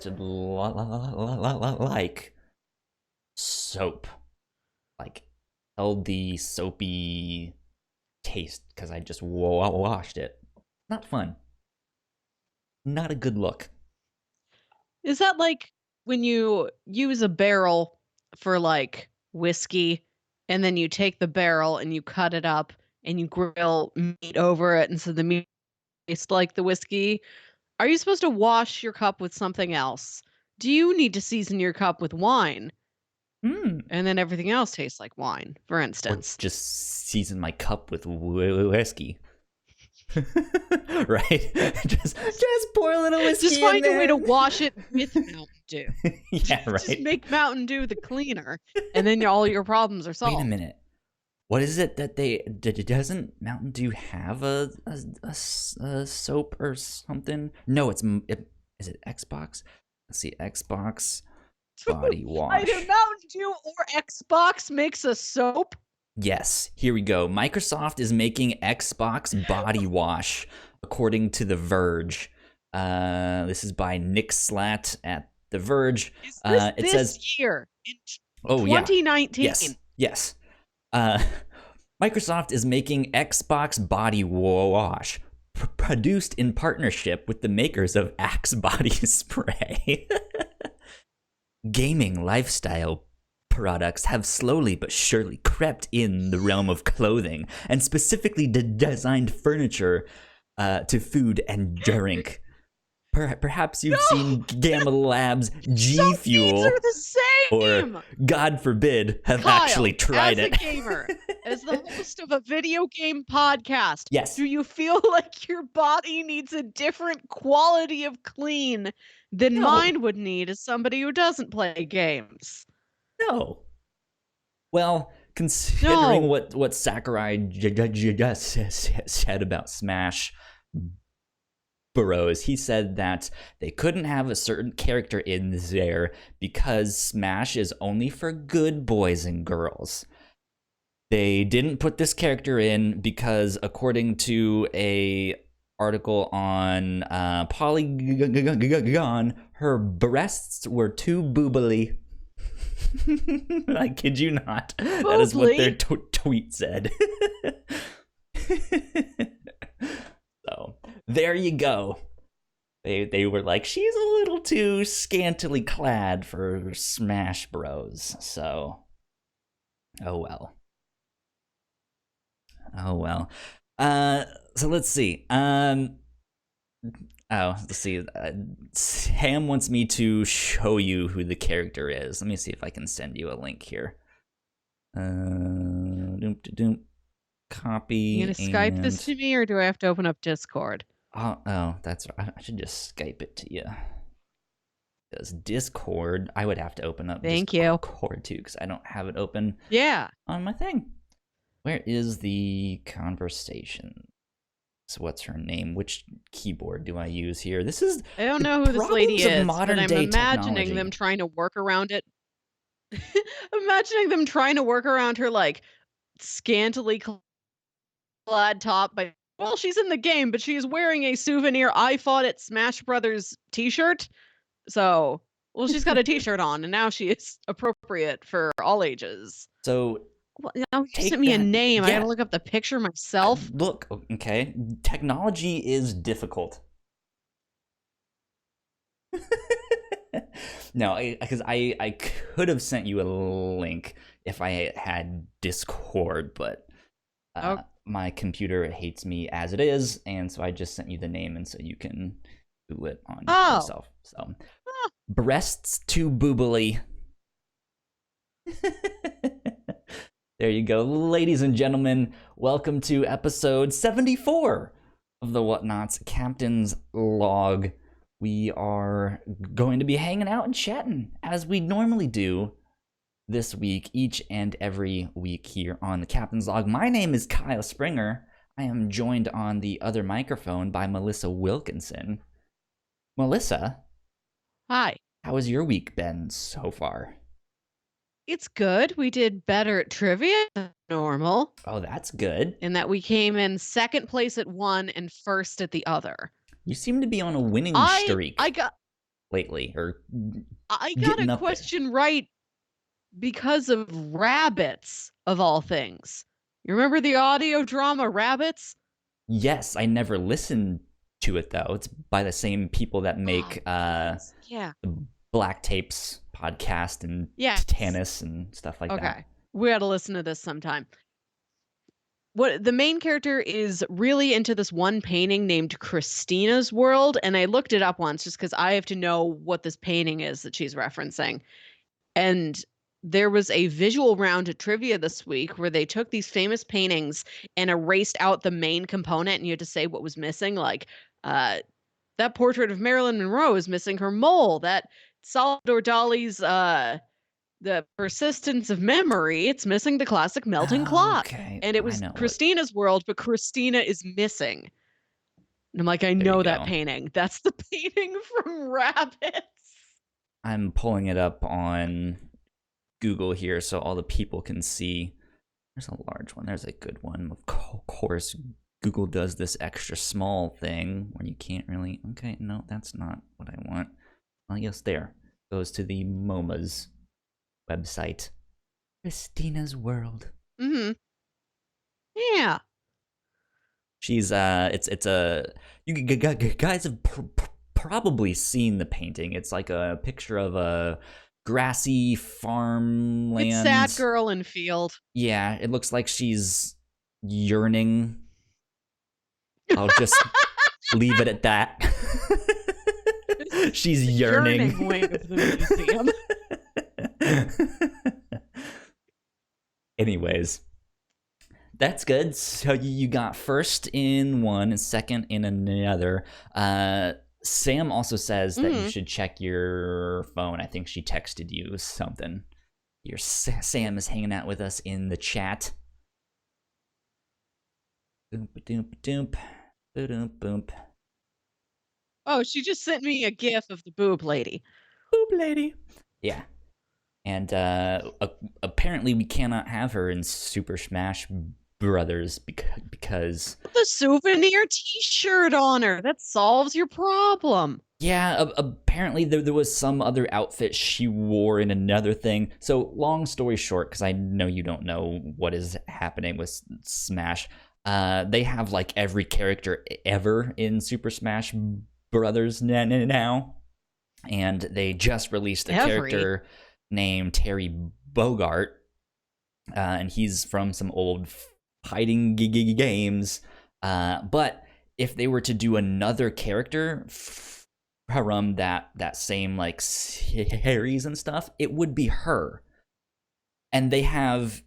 tasted like soap, like LD soapy taste because I just washed it. Not fun. Not a good look. Is that like when you use a barrel for like whiskey and then you take the barrel and you cut it up and you grill meat over it and so the meat tastes like the whiskey? Are you supposed to wash your cup with something else? Do you need to season your cup with wine Hmm. and then everything else tastes like wine, for Or instance? just season my cup with whiskey. Right? just pour a little Just whiskey in find a way to there. wash it with Mountain Dew. Yeah, Just right. make Mountain Dew the cleaner, and then all your problems are Wait a solved. minute. What is it that doesn't Mountain Dew have a soap or something? No, is it Xbox? Let's see, Xbox body Either wash. Mountain Dew or Xbox makes a soap. Yes, here we go. Microsoft is making Xbox body wash, according to The Verge. This is by Nick Slat at The Verge. Is this It says, this year in "Oh yeah, 2019? yes. Uh, Microsoft is making Xbox body wash, produced in partnership with the makers of Axe body spray." Gaming lifestyle products have slowly but surely crept in the realm of clothing, and specifically designed furniture to food and drink. Perhaps you've No, seen Gamma Labs G some needs Fuel, are the or same. God forbid, have Kyle, actually tried as a it. gamer, as the host of a video game podcast, Yes. do you feel like your body needs a different quality of clean than No. mine would need as somebody who doesn't play games? No. Well, considering No. what Sakurai just said about Smash Bros, he said that they couldn't have a certain character in there because Smash is only for good boys and girls. They didn't put this character in because, according to a article on Polygon, her breasts were too boobily. I kid you not. That is what their tweet said. So there you go. They were like, she's a little too scantily clad for Smash Bros. So, oh well. Oh well. So let's see. Let's see. Sam wants me to show you who the character is. Let me see if I can send you a link here. Copy. You gonna Skype this to me, or do I have to open up Discord? Oh, that's right. I should just Skype it to you. Because Discord, I would have to open up Discord too, because I don't have it open. Yeah. On my thing. Where is the conversation? So what's her name? Which keyboard do I use here? This is I don't know who this lady is, but I'm imagining technology. them trying to work around it. Imagining them trying to work around her like scantily clad top by, well, she's in the game, but she's wearing a souvenir I fought at Smash Brothers t-shirt. So, well, she's got a t-shirt on and now she is appropriate for all ages. So well, now you sent me a name. Yeah. I gotta look up the picture myself. Look, okay. Technology is difficult. No, because I could have sent you a link if I had Discord, but my computer hates me as it is, and so I just sent you the name, and so you can do it on yourself. So, breasts too boobily. There you go, ladies and gentlemen. Welcome to episode 74 of the Whatnauts Captain's Log. We are going to be hanging out and chatting as we normally do this week, each and every week here on the Captain's Log. My name is Kyle Springer. I am joined on the other microphone by Melissa Wilkinson. Melissa. Hi. How has your week been so far? It's good. We did better at trivia than normal. Oh, that's good. In that we came in second place at one and first at the other. You seem to be on a winning streak lately, or I got getting a up there. question right because of rabbits, of all things. You remember the audio drama Rabbits? Yes, I never listened to it though. It's by the same people that Oh, make goodness. Yeah. the Black Tapes podcast and Yes. Titanus and stuff like that. Okay. We got to listen to this sometime. What the main character is really into this one painting named Christina's World, and I looked it up once just because I have to know what this painting is that she's referencing. And there was a visual round at trivia this week where they took these famous paintings and erased out the main component, and you had to say what was missing. Like, uh, that portrait of Marilyn Monroe is missing her mole. That Salvador Dali's the persistence of memory, it's missing the classic melting clock. Okay, And it I was know what. Christina's world, but Christina is missing. And I'm like, I There you know that go. painting. That's the painting from Rabbits. I'm pulling it up on Google here so all the people can see. There's a large one. There's a good one. Of course, Google does this extra small thing where you can't really. Okay, no, that's not what I want. Well, yes, there. Goes to the MoMA's website. Christina's World. Mm-hmm. Yeah. She's it's a you guys have probably seen the painting. It's like a picture of a grassy It's sad farmland. girl in field. Yeah, it looks like she's yearning. I'll just leave it at that. This is She's the yearning. yearning wing of the museum. Anyways, that's good. So you got first in one and second in another. Sam also says that you should check your phone. I think she texted you something. Your Sam is hanging out with us in the chat. Boom, doom, doom, boom, boom. Oh, she just sent me a gif of the boob lady. Boob lady. Yeah. And apparently we cannot have her in Super Smash Brothers because Put the souvenir t-shirt on her. That solves your problem. yeah, apparently there was some other outfit she wore in another thing. So long story short, because I know you don't know what is happening with Smash, they have like every character ever in Super Smash Brothers now, and they just released a character named Terry Bogart, and he's from some old fighting games. But if they were to do another character from that same like series and stuff, it would be her. And they have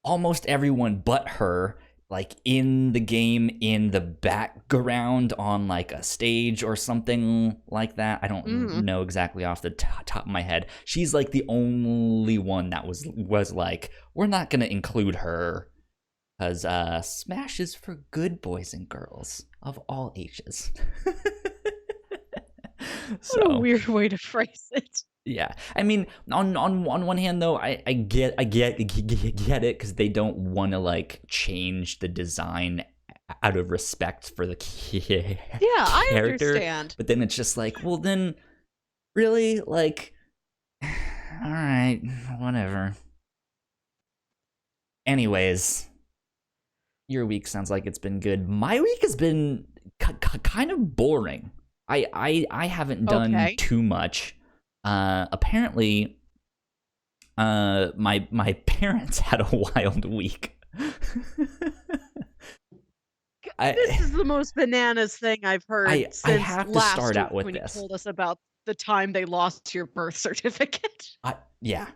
almost everyone but her like in the game in the background on like a stage or something like that. I don't know exactly off the top of my head. She's like the only one that was like, we're not gonna include her because Smash is for good boys and girls of all ages. So, what a weird way to phrase it. Yeah, I mean, on one hand though, I get it because they don't want to like change the design out of respect for the character. I understand. But then it's just like, well, then really, like, all right, whatever. Anyways, your week sounds like it's been good. My week has been kind of boring. I haven't done too much. Apparently, my parents had a wild week. This is the most bananas thing I've heard since I have to start out with when this. you told us about the time they lost your birth certificate. Yeah,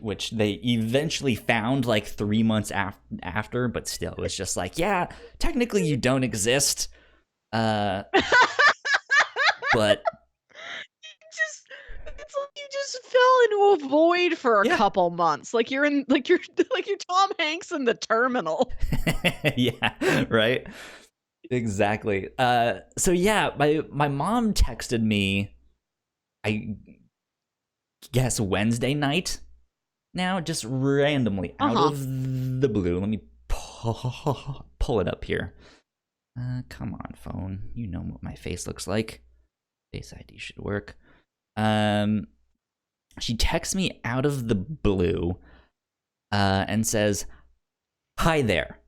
which they eventually found like 3 months after, but still, it was just like, yeah, technically you don't exist. But it's like you just fell into a void for a couple months. Like you're Tom Hanks in The Terminal. Yeah, right. Exactly. So yeah, my mom texted me, I guess Wednesday night. Now, just randomly out of the blue. Let me pull it up here. Come on, phone. You know what my face looks like. Face ID should work. Um, she texts me out of the blue and says, "Hi there.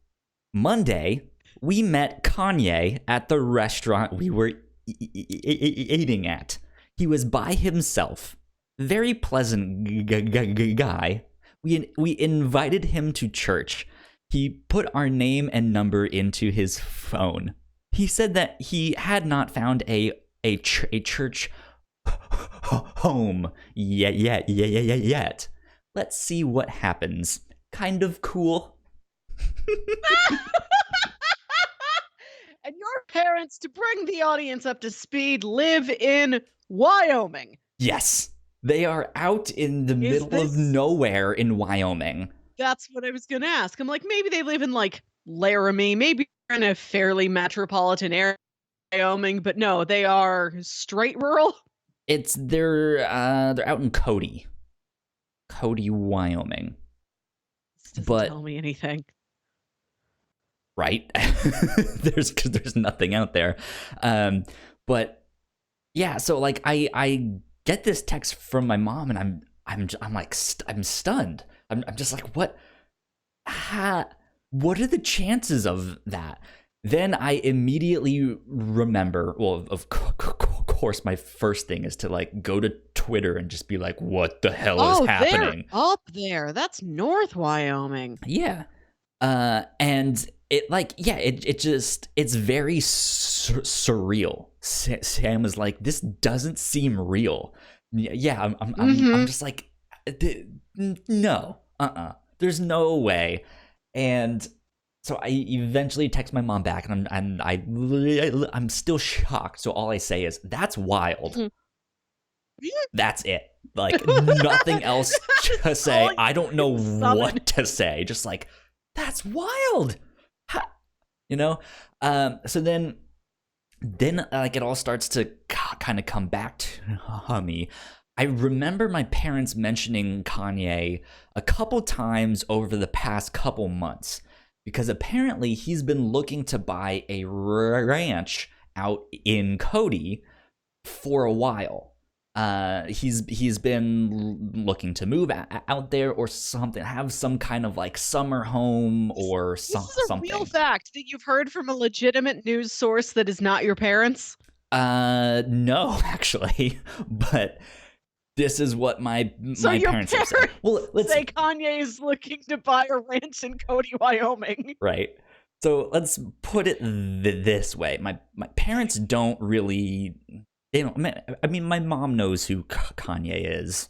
Monday, we met Kanye at the restaurant we were eating at. He was by himself. Very pleasant guy. We invited him to church. He put our name and number into his phone. He said that he had not found a church home yet. Let's see what happens. Kind of cool." And your parents, to bring the audience up to speed, live in Wyoming. Yes. They are out in the middle of nowhere in Wyoming. That's what I was going to ask. I'm like, maybe they live in like Laramie, maybe in a fairly metropolitan area, Wyoming, but no, they are straight rural. They're out in Cody, Wyoming. This doesn't tell me anything. Right? there's nothing out there. But yeah, so like I get this text from my mom, and I'm like I'm stunned. I'm just like, what are the chances of that? Then I immediately remember, well, of course, my first thing is to like go to Twitter and just be like, what the hell is happening? They're up there. That's North Wyoming. Yeah. And it like, yeah, it's very surreal. Sam was like, this doesn't seem real. Yeah, I'm just like, no, there's no way. And so I eventually text my mom back, and I'm still shocked. So all I say is, "That's wild." That's it. Like nothing else to say. I don't know what to say. Just like, that's wild. You know. So then like it all starts to kind of come back to me. I remember my parents mentioning Kanye a couple times over the past couple months, because apparently he's been looking to buy a ranch out in Cody for a while. He's been looking to move out there or something, have some kind of like summer home or something. This is a real fact that you've heard from a legitimate news source that is not your parents? No, actually, but this is what my parents have said. Well, let's say Kanye is looking to buy a ranch in Cody, Wyoming. Right. So let's put it this way: my parents don't really. They don't. I mean, my mom knows who Kanye is.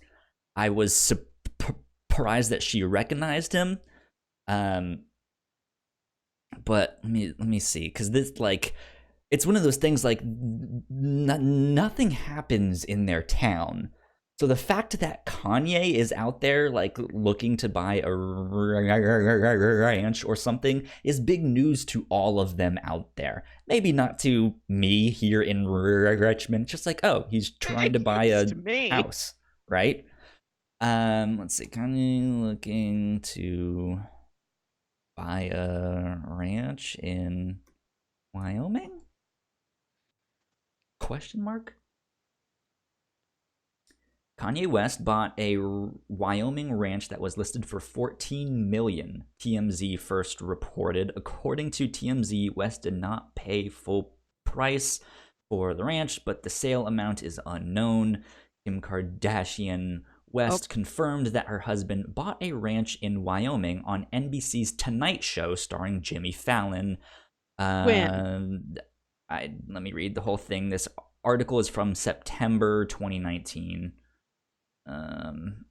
I was surprised that she recognized him. But let me see, because this like. It's one of those things like nothing happens in their town. So the fact that Kanye is out there like looking to buy a ranch or something is big news to all of them out there. Maybe not to me here in Richmond. Just like, oh, he's trying to buy a house, right? Let's see. Kanye looking to buy a ranch in Wyoming? Question mark? Kanye West bought a Wyoming ranch that was listed for $14 million, TMZ first reported. According to TMZ, West did not pay full price for the ranch, but the sale amount is unknown. Kim Kardashian West confirmed that her husband bought a ranch in Wyoming on NBC's Tonight Show starring Jimmy Fallon. When? Let me read the whole thing. This article is from September 2019.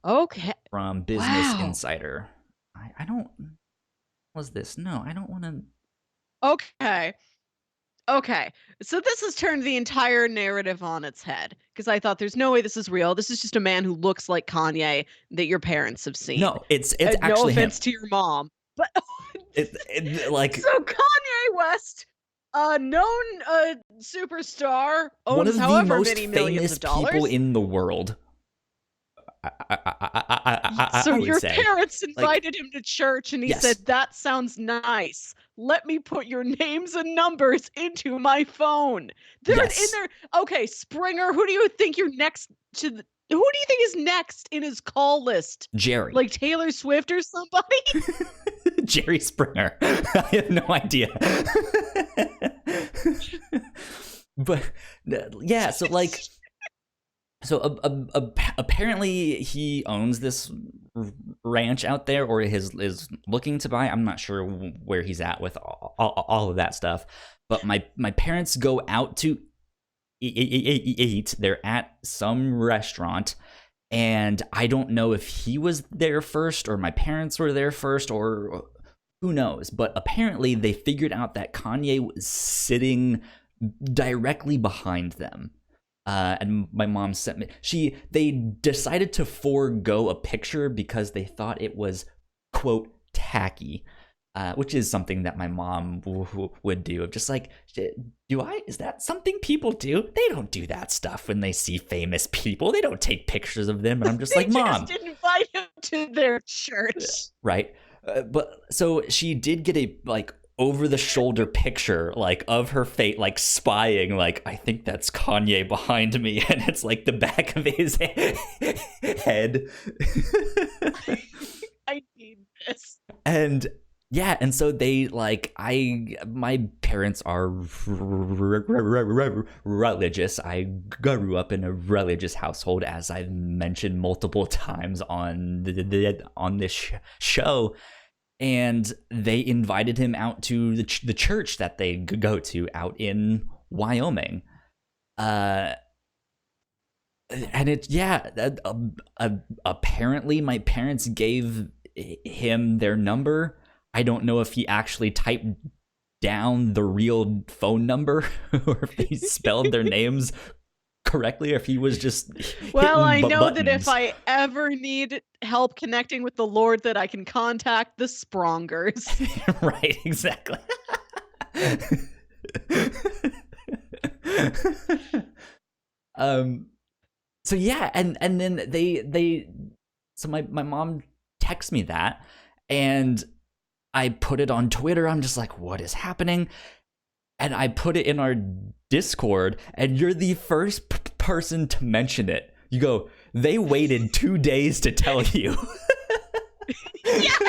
Okay. From Business Insider. I don't. Was this? No, I don't want to. Okay. So this has turned the entire narrative on its head, because I thought there's no way this is real. This is just a man who looks like Kanye that your parents have seen. No, it's actually no offense to your mom, but like so Kanye West, a known superstar, owns one of the however most many millions famous of dollars. people in the world. So I would your say. parents Like, invited him to church and he yes, said, "That sounds nice. Let me put your names and numbers into my phone." They're in yes, there. Okay, Springer, who do you think you're next to? Who do you think is next in his call list? Jerry. Like Taylor Swift or somebody? Jerry Springer. I have no idea. But yeah, so like, apparently he owns this ranch out there, or is looking to buy. I'm not sure where he's at with all of that stuff. But my parents go out to eat. They're at some restaurant, and I don't know if he was there first or my parents were there first, or who knows. But apparently they figured out that Kanye was sitting directly behind them. And my mom sent me. They decided to forego a picture because they thought it was, quote, tacky, which is something that my mom would do. Of just like, is that something people do? They don't do that stuff when they see famous people. They don't take pictures of them. And I'm just like, Mom, just invite him to their church. right? But so she did get a like over the shoulder picture like of her face, like spying, like, I think that's Kanye behind me, and it's like the back of his head. I need this. And yeah, and so they like, my parents are religious. I grew up in a religious household, as I've mentioned multiple times on this show. And they invited him out to the church that they go to out in Wyoming. And it, yeah, apparently my parents gave him their number. I don't know if he actually typed down the real phone number or if he spelled their names correctly, or if he was just Well, I know buttons. that if I ever need help connecting with the Lord, that I can contact the Sprongers. Right, exactly. So yeah, and then so my mom texts me that, and I put it on Twitter. I'm just like, what is happening? And I put it in our Discord, and you're the first person to mention it. You go, they waited 2 days to tell you. Yes!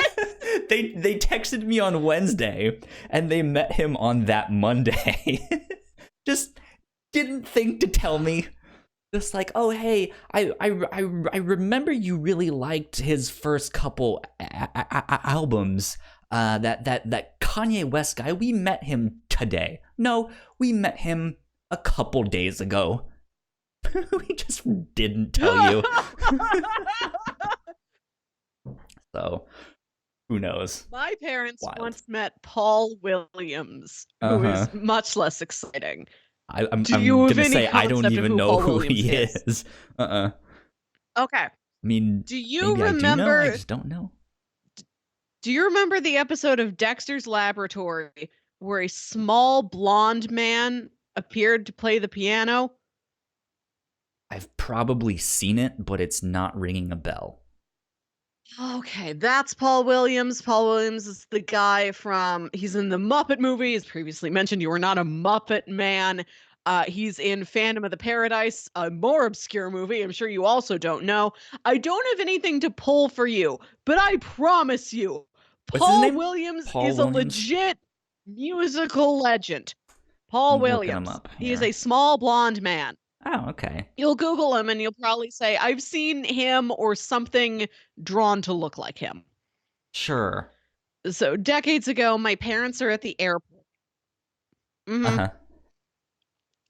They texted me on Wednesday, and they met him on that Monday. Just didn't think to tell me. Just like, oh hey, I remember you really liked his first couple albums. That Kanye West guy, we met him today. No, we met him a couple days ago. We just didn't tell you. So, who knows? My parents Wild. once met Paul Williams, who is much less exciting. I'm Do you have gonna any say I don't concept of even who know Paul who Williams he is? is. Okay. I mean, Do you maybe I do know. I remember? just don't know. Do you remember the episode of Dexter's Laboratory where a small blonde man appeared to play the piano? I've probably seen it, but it's not ringing a bell. Okay, that's Paul Williams. Paul Williams is the guy he's in the Muppet movies. Previously mentioned, you are not a Muppet man. He's in Phantom of the Paradise, a more obscure movie I'm sure you also don't know. I don't have anything to pull for you, but I promise you, What's his Paul name? Williams Paul is a Williams? legit musical legend. Paul I'm looking him Williams. up He is here. a small blonde man. Oh, okay. You'll Google him and you'll probably say, I've seen him or something drawn to look like him. Sure. So decades ago, my parents are at the airport. Uh-huh.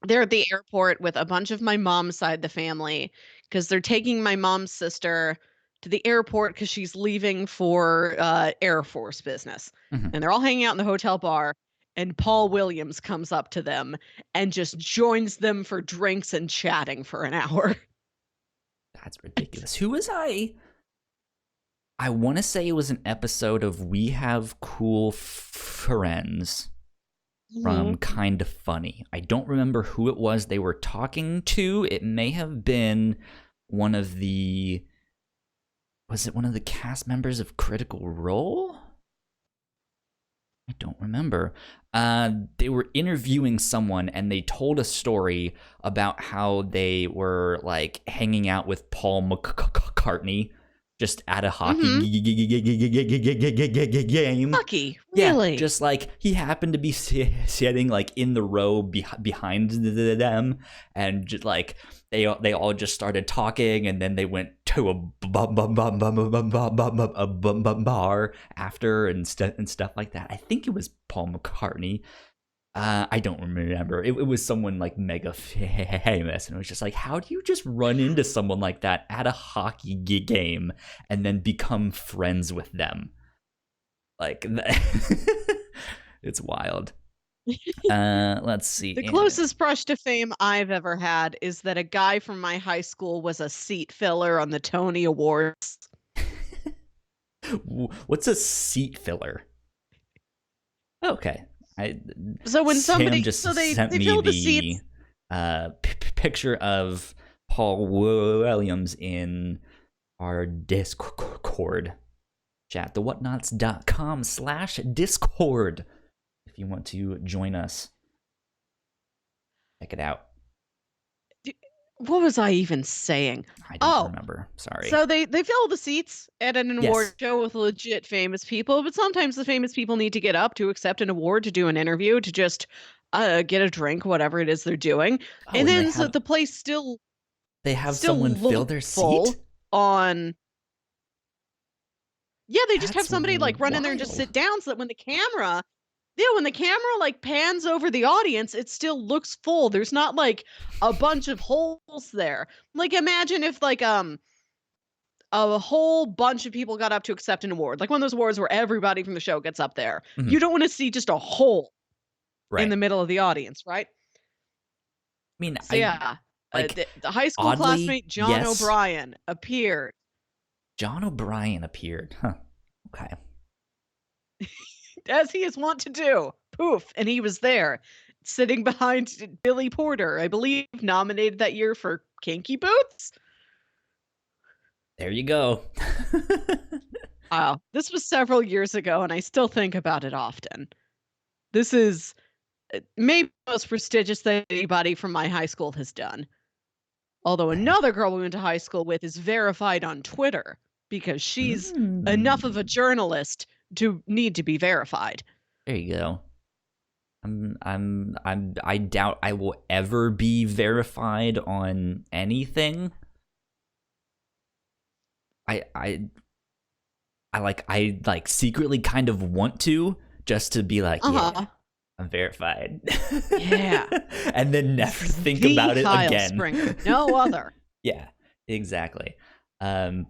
They're at the airport with a bunch of my mom's side of the family because they're taking my mom's sister to the airport because she's leaving for Air Force business. Mm-hmm. And they're all hanging out in the hotel bar. And Paul Williams comes up to them and just joins them for drinks and chatting for an hour. That's ridiculous. Who was I? I want to say it was an episode of We Have Cool Friends from Kind of Funny. I don't remember who it was they were talking to. It may have been one of the Was it one of the cast members of Critical Role? I don't remember. They were interviewing someone and they told a story about how they were like hanging out with Paul McCartney just at a hockey game. Hockey, Yeah, really? just like he happened to be sitting like in the row behind them, and just like they all just started talking, and then they went to a bar after and stuff like that. I think it was Paul McCartney. I don't remember. It was someone like mega famous, and it was just like, how do you just run into someone like that at a hockey game and then become friends with them? Like, it's wild. Let's see. The closest brush to fame I've ever had is that a guy from my high school was a seat filler on the Tony Awards. What's a seat filler? Okay. So when somebody just they sent me fill the the seats. picture of Paul Williams in our Discord chat, the whatnauts.com/Discord. If you want to join us, check it out. What was I even saying? I don't remember. Sorry. So they fill the seats at an award Yes. show with legit famous people, but sometimes the famous people need to get up to accept an award, to do an interview, to just get a drink, whatever it is they're doing. Oh, and then so the place still someone fill their full seat on. Yeah, they just have That's somebody like run in there and just wild. sit down, so that when the camera like pans over the audience, it still looks full. There's not like a bunch of holes there. Like imagine if like a whole bunch of people got up to accept an award, like one of those awards where everybody from the show gets up there. Mhm. You don't want to see just a hole right. in the middle of the audience, right? I mean, So yeah, like, the high school oddly, classmate John yes. O'Brien appeared. John O'Brien appeared. Huh. Okay. As he is wont to do. Poof, and he was there, sitting behind Billy Porter, I believe, nominated that year for Kinky Boots. There you go. Wow, this was several years ago, and I still think about it often. This is maybe the most prestigious thing anybody from my high school has done. Although another girl we went to high school with is verified on Twitter because she's enough of a journalist to need to be verified. There you go. I doubt I will ever be verified on anything. I secretly kind of want to, just to be like, yeah, I'm verified. Yeah. And then never think The about it Kyle again. Springer. No other. Yeah, exactly. But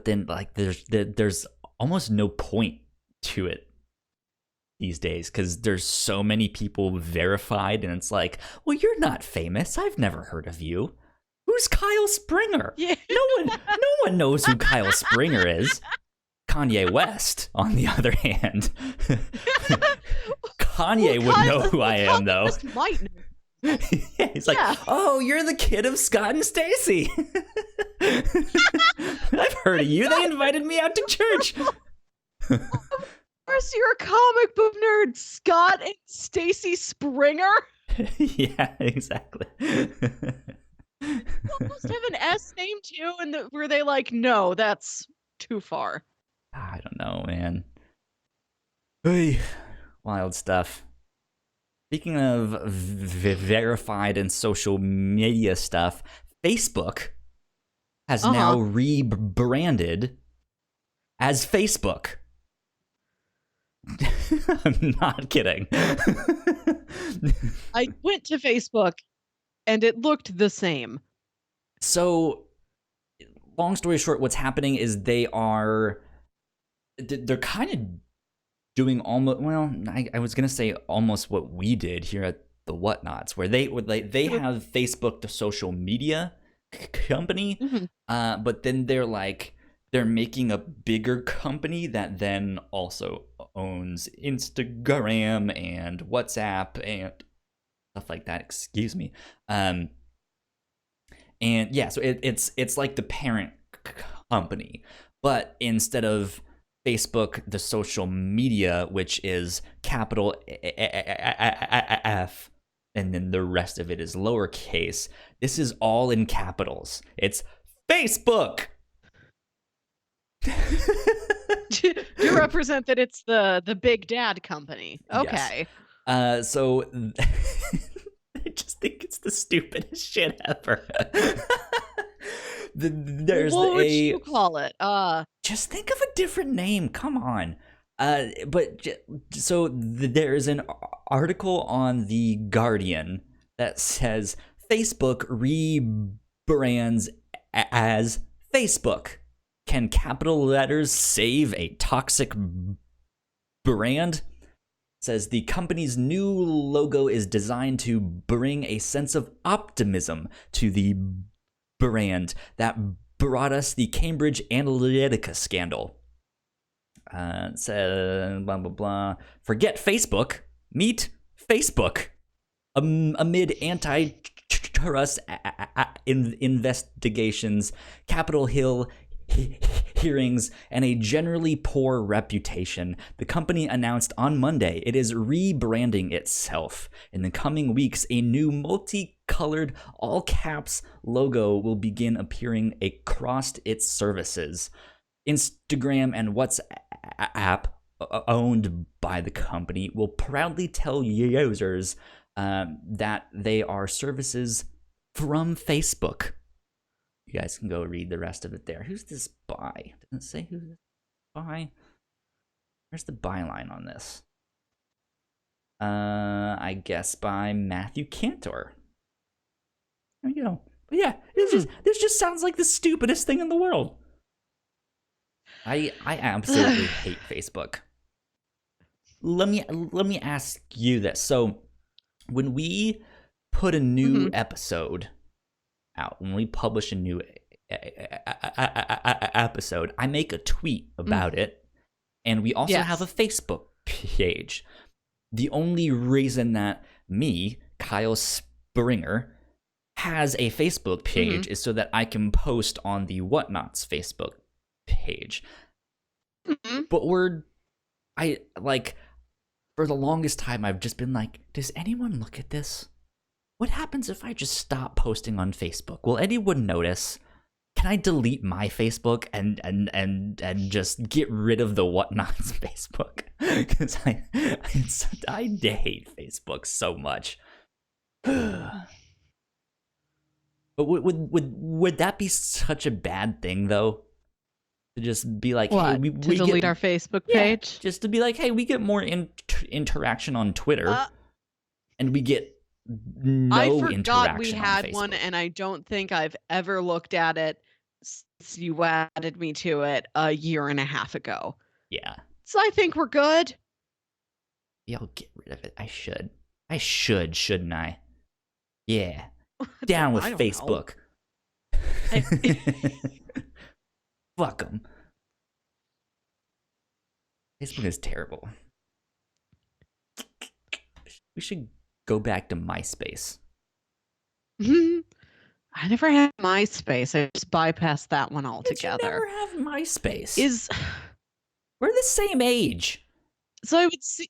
then like there's almost no point to it these days, because there's so many people verified, and it's like, well, you're not famous. I've never heard of you. Who's Kyle Springer? Yeah. No one knows who Kyle Springer is. Kanye West, on the other hand. Kanye would know who I am, though. Might know. Yeah, he's like, oh, you're the kid of Scott and Stacy. I've heard of you. They invited me out to church. Of course, you're a comic book nerd, Scott and Stacy Springer. Yeah, exactly. Almost have an S name too, and were they like, no, that's too far? I don't know, man. Hey, wild stuff. Speaking of verified and social media stuff, Facebook has now rebranded as Facebook. I'm not kidding. I went to Facebook and it looked the same. So, long story short, what's happening is they're kind of doing almost, well, I was gonna say almost what we did here at the Whatnauts, where they have Facebook, the social media company, but then they're making a bigger company that then also owns Instagram and WhatsApp and stuff like that. Excuse me. And yeah, so it's like the parent company. But instead of Facebook, the social media, which is capital F, and then the rest of it is lowercase, this is all in capitals. It's Facebook. You represent that it's the big dad company. Okay. Yes. So I just think it's the stupidest shit ever. There's what would you call it? Just think of a different name. Come on. So there's an article on the Guardian that says Facebook rebrands as Facebook. Can capital letters save a toxic brand? Says the company's new logo is designed to bring a sense of optimism to the brand that brought us the Cambridge Analytica scandal. Said blah blah blah. Forget Facebook. Meet Facebook. Amid antitrust investigations, Capitol Hill hearings, and a generally poor reputation, the company announced on Monday it is rebranding itself. In the coming weeks, a new multicolored all-caps logo will begin appearing across its services. Instagram and WhatsApp, owned by the company, will proudly tell users that they are services from Facebook. You guys can go read the rest of it there. Who's this by? Doesn't say who's this by. Where's the byline on this? I guess by Matthew Cantor. There we go. But yeah, this just sounds like the stupidest thing in the world. I absolutely hate Facebook. Let me ask you this. So when we put a new episode out, when we publish a new episode, I make a tweet about it, and we also have a Facebook page. The only reason that me, Kyle Springer, has a Facebook page is so that I can post on the Whatnauts Facebook page. But for the longest time, I've just been like, does anyone look at this? What happens if I just stop posting on Facebook? Will anyone notice? Can I delete my Facebook and just get rid of the Whatnauts Facebook? Because I hate Facebook so much. But would that be such a bad thing though? To just be like, what? Hey, we delete our Facebook page? Just to be like, hey, we get more interaction on Twitter, and we get no interaction on Facebook. I forgot we had one, and I don't think I've ever looked at it since you added me to it a year and a half ago. Yeah. So I think we're good. Yeah, I'll get rid of it. I should, shouldn't I? Yeah. Down with Facebook. Fuck them. Facebook is terrible. We should go back to MySpace. I never had MySpace. I just bypassed that one altogether. Did you never have MySpace? We're the same age. So I would see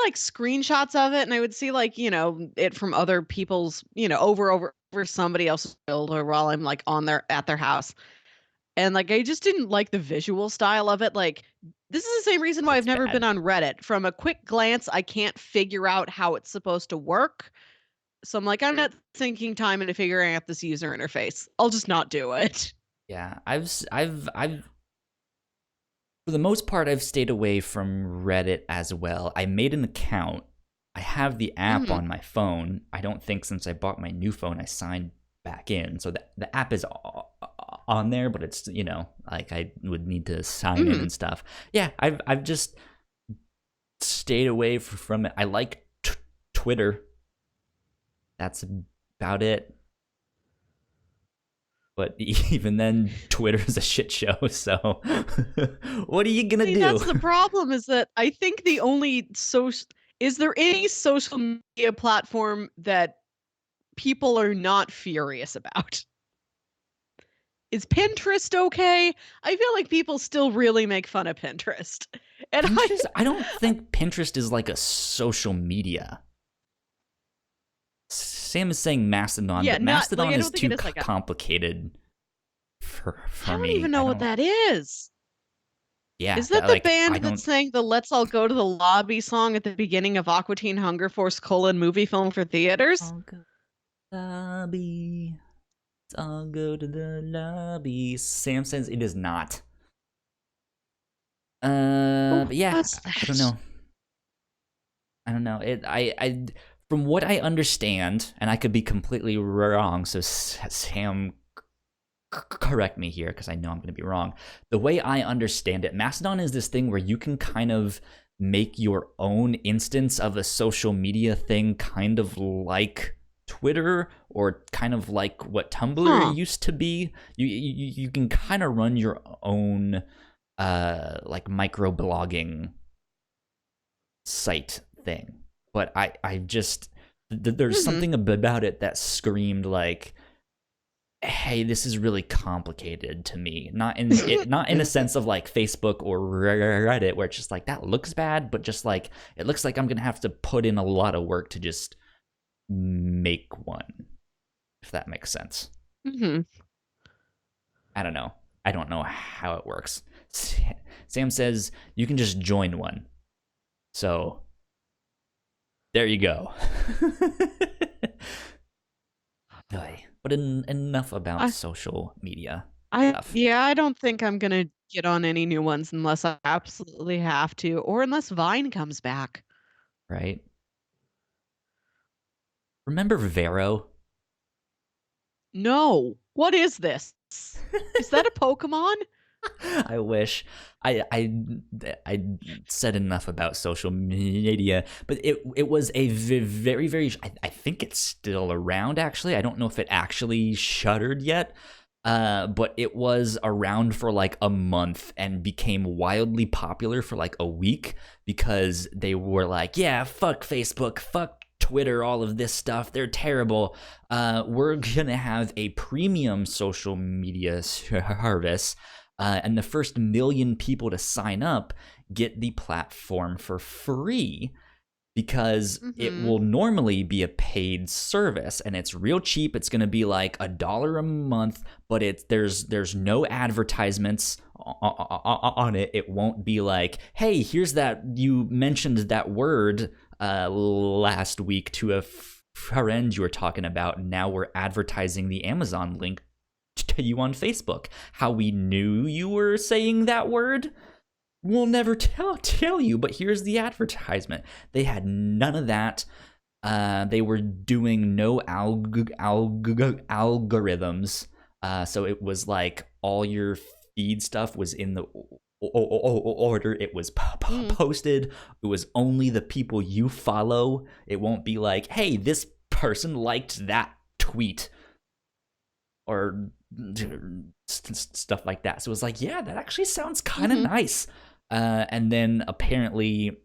like screenshots of it, and I would see like, it from other people's, over somebody else's build, or while I'm like at their house. And like, I just didn't like the visual style of it. Like, this is the same reason why I've never been on Reddit. From a quick glance, I can't figure out how it's supposed to work. So I'm like, I'm not sinking time into figuring out this user interface. I'll just not do it. Yeah, I've for the most part, I've stayed away from Reddit as well. I made an account. I have the app on my phone. I don't think since I bought my new phone, I signed back in. So the app is on there, but it's, like I would need to sign in and stuff. Yeah, I've just stayed away from it. I like Twitter. That's about it. But even then, Twitter's a shit show, so what are you gonna do? That's the problem, is that I think the only is there any social media platform that people are not furious about? is Pinterest okay? I feel like people still really make fun of Pinterest. And Pinterest, I don't think Pinterest is like a social media. Sam is saying Mastodon, yeah, but not like Mastodon I is don't think too it is like a complicated I for don't me. even I know what don't. that is. Yeah, Is that that the like band I that don't. sang the Let's All Go to the Lobby song at the beginning of Aqua Teen Hunger Force: movie film for theaters? I'll go lobby. I'll go to the lobby. Sam says it is not. Oh, But yeah, what's I don't that? know. I don't know. From what I understand, and I could be completely wrong. So Sam, correct me here because I know I'm going to be wrong. The way I understand it, Mastodon is this thing where you can kind of make your own instance of a social media thing, kind of like Twitter or kind of like what Tumblr Huh. used to be. You can kind of run your own like micro blogging site thing. But I just there's Hmm. something about it that screamed like, hey, this is really complicated to me. Not in a sense of like Facebook or Reddit where it's just like that looks bad, but just like it looks like I'm gonna have to put in a lot of work to just make one, if that makes sense. Hmm. I don't know. I don't know how it works. Sam says you can just join one. So there you go. But enough about I, social media stuff, yeah, I don't think I'm gonna get on any new ones unless I absolutely have to, or unless Vine comes back. right? Remember Vero? No. What is this? Is that a Pokemon? I wish I said enough about social media, but it was a very very. I think it's still around. Actually, I don't know if it actually shuttered yet. But it was around for like a month and became wildly popular for like a week because they were like, yeah, fuck Facebook, fuck Twitter, all of this stuff. They're terrible. We're gonna have a premium social media service. And the first million people to sign up get the platform for free because it Mm-hmm. will normally be a paid service and it's real cheap. It's going to be like $1 a month, but there's no advertisements on it. It won't be like, hey, here's that you mentioned that word last week to a friend you were talking about. Now we're advertising the Amazon link to you on Facebook. How we knew you were saying that word? We'll never tell you, but here's the advertisement. They had none of that. They were doing no algorithms. So it was like all your feed stuff was in the order it was Mm. posted. It was only the people you follow. It won't be like, hey, this person liked that tweet or stuff like that. So it was like, yeah, that actually sounds kind of Mm-hmm. nice. And then apparently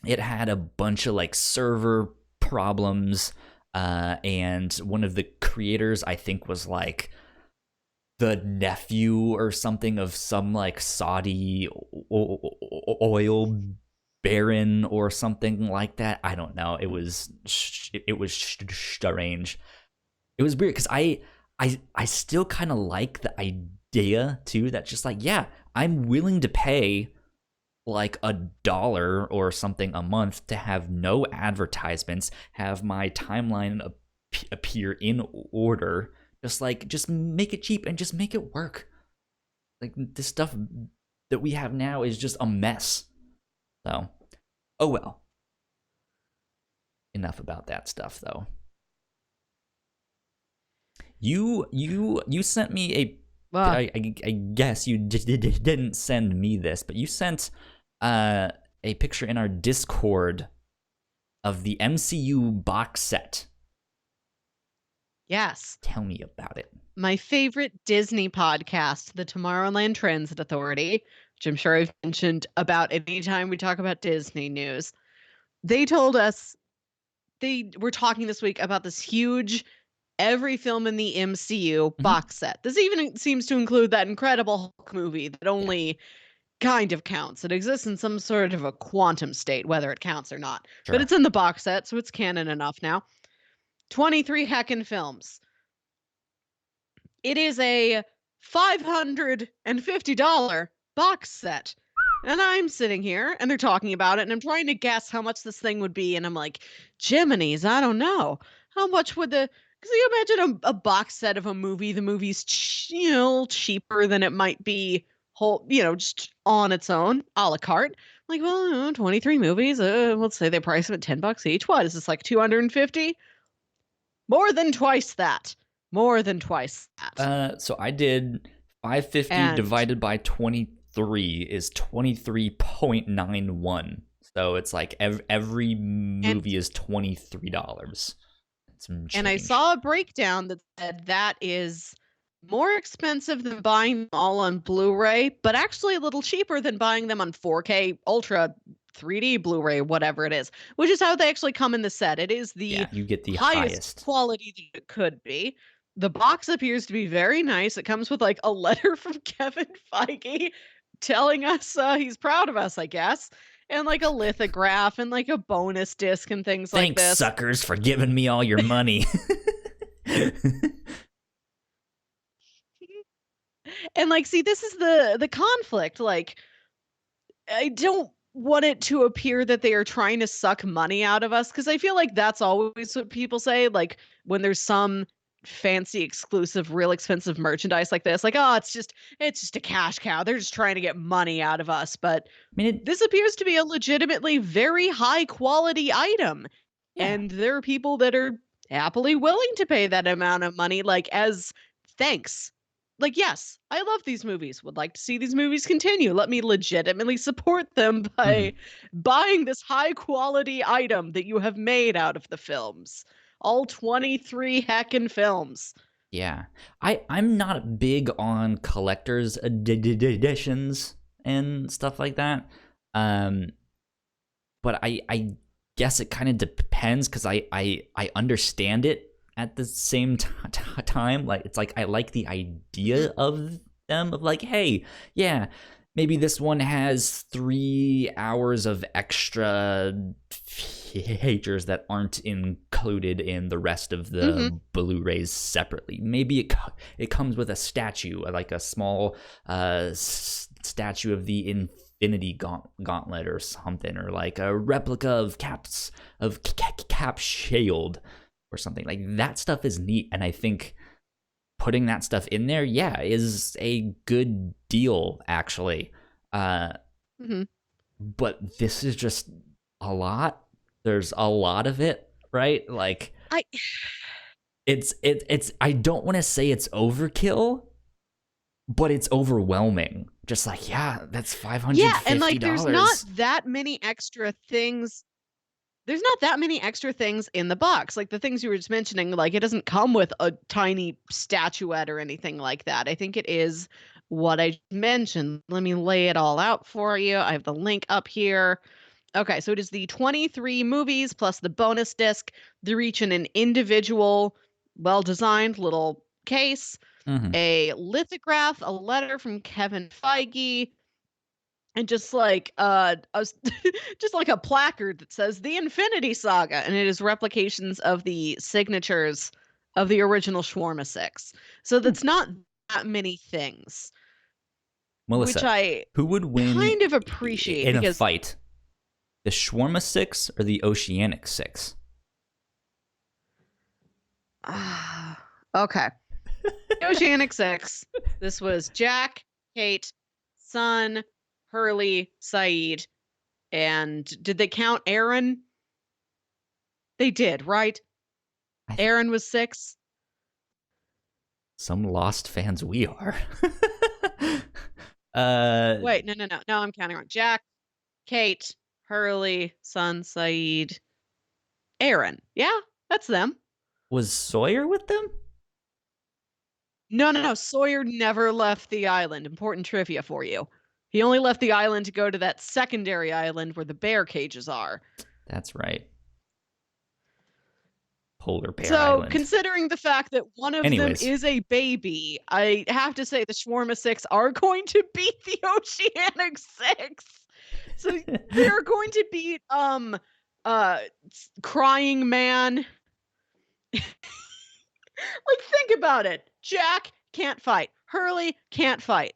it had a bunch of like server problems. And one of the creators, I think, was like the nephew or something of some like Saudi oil baron or something like that. I don't know. It was strange. It was weird because I still kind of like the idea too. That's just like, yeah, I'm willing to pay like $1 or something a month to have no advertisements, have my timeline appear in order. Just make it cheap and just make it work. Like this stuff that we have now is just a mess. So, oh well. Enough about that stuff though. You sent me a Uh, I guess you didn't send me this, but you sent uh, a picture in our Discord of the MCU box set. yes. Tell me about it. My favorite Disney podcast, the Tomorrowland Transit Authority, which I'm sure I've mentioned about anytime we talk about Disney news. They told us they were talking this week about this huge every film in the MCU Mhm. box set. This even seems to include that Incredible Hulk movie that Yeah, only kind of counts. It exists in some sort of a quantum state, whether it counts or not. But sure. it's in the box set, so it's canon enough now. 23 heckin' films. It is a $550 box set. And I'm sitting here and they're talking about it, and I'm trying to guess how much this thing would be. And I'm like, Jiminy's, I don't know. How much would the. Because you imagine a box set of a movie, the movie's, cheaper than it might be just on its own, a la carte. Like, well, 23 movies, let's say they price them at $10 each. What is this, like 250? More than twice that. More than twice that. So I did 550 And divided by 23 is 23.91. So it's like every and movie is $23. Some and I change. saw a breakdown that said that is more expensive than buying them all on Blu-ray, but actually a little cheaper than buying them on 4K Ultra 3D Blu-ray, whatever it is, which is how they actually come in the set. It is the Yeah, you get the highest highest. quality that it could be. The box appears to be very nice. It comes with like a letter from Kevin Feige telling us he's proud of us, I guess, and like a lithograph and like a bonus disc and things like Thanks, this. suckers, for giving me all your money. And like, see, this is the conflict. Like, I don't want it to appear that they are trying to suck money out of us, because I feel like that's always what people say. Like when there's some fancy exclusive real expensive merchandise like this, like, oh, it's just a cash cow, they're just trying to get money out of us. But I mean, this appears to be a legitimately very high quality item, yeah, and there are people that are happily willing to pay that amount of money, like, as thanks. Like, yes, I love these movies, would like to see these movies continue. Let me legitimately support them by mhm, buying this high quality item that you have made out of the films. All 23 heckin' films. yeah. I'm not big on collectors editions and stuff like that. Um, but I guess it kind of depends because I understand it at the same time. Like it's like I like the idea of them of like, hey, yeah, maybe this one has 3 hours of extra features that aren't included in the rest of Mm-hmm. the Blu-rays separately. Maybe it comes with a statue, like a small statue of the Infinity Gauntlet or something, or like a replica of Cap's shield or something. Like that stuff is neat, and I think putting that stuff in there, yeah, is a good deal actually. Uh, Mm-hmm. but this is just a lot. There's a lot of it, right? Like I it's I don't want to say it's overkill, but it's overwhelming. Just like, yeah, that's Yeah, and like $550. there's not that many extra things in the box. Like the things you were just mentioning, like it doesn't come with a tiny statuette or anything like that. I think it is what I mentioned. Let me lay it all out for you. I have the link up here. Okay, so it is the 23 movies plus the bonus disc. They're each in an individual, well designed little case, Mm-hmm. a lithograph, a letter from Kevin Feige, and just like just like a placard that says the Infinity Saga, and it is replications of the signatures of the original Shawarma Six. So Hmm. that's not that many things, which Melissa, I who would win kind of appreciate in a because fight? The Shawarma Six or the Oceanic Six? okay. Oceanic Six. This was Jack, Kate, Sun, Hurley, Saeed, and did they count Aaron? They did, right? I th- Aaron was six. some lost fans we are. uh, Wait, no, no, no. No, I'm counting wrong. Jack, Kate, Hurley, Sun, Saeed, Aaron. Yeah, that's them. was Sawyer with them? No, no, no. Sawyer never left the island. Important trivia for you. He only left the island to go to that secondary island where the bear cages are. That's right. polar bear So, island. considering the fact that one of them Anyways, is a baby, I have to say the Shawarma Six are going to beat the Oceanic Six. So they're going to beat Crying Man. Like, think about it. Jack can't fight. Hurley can't fight.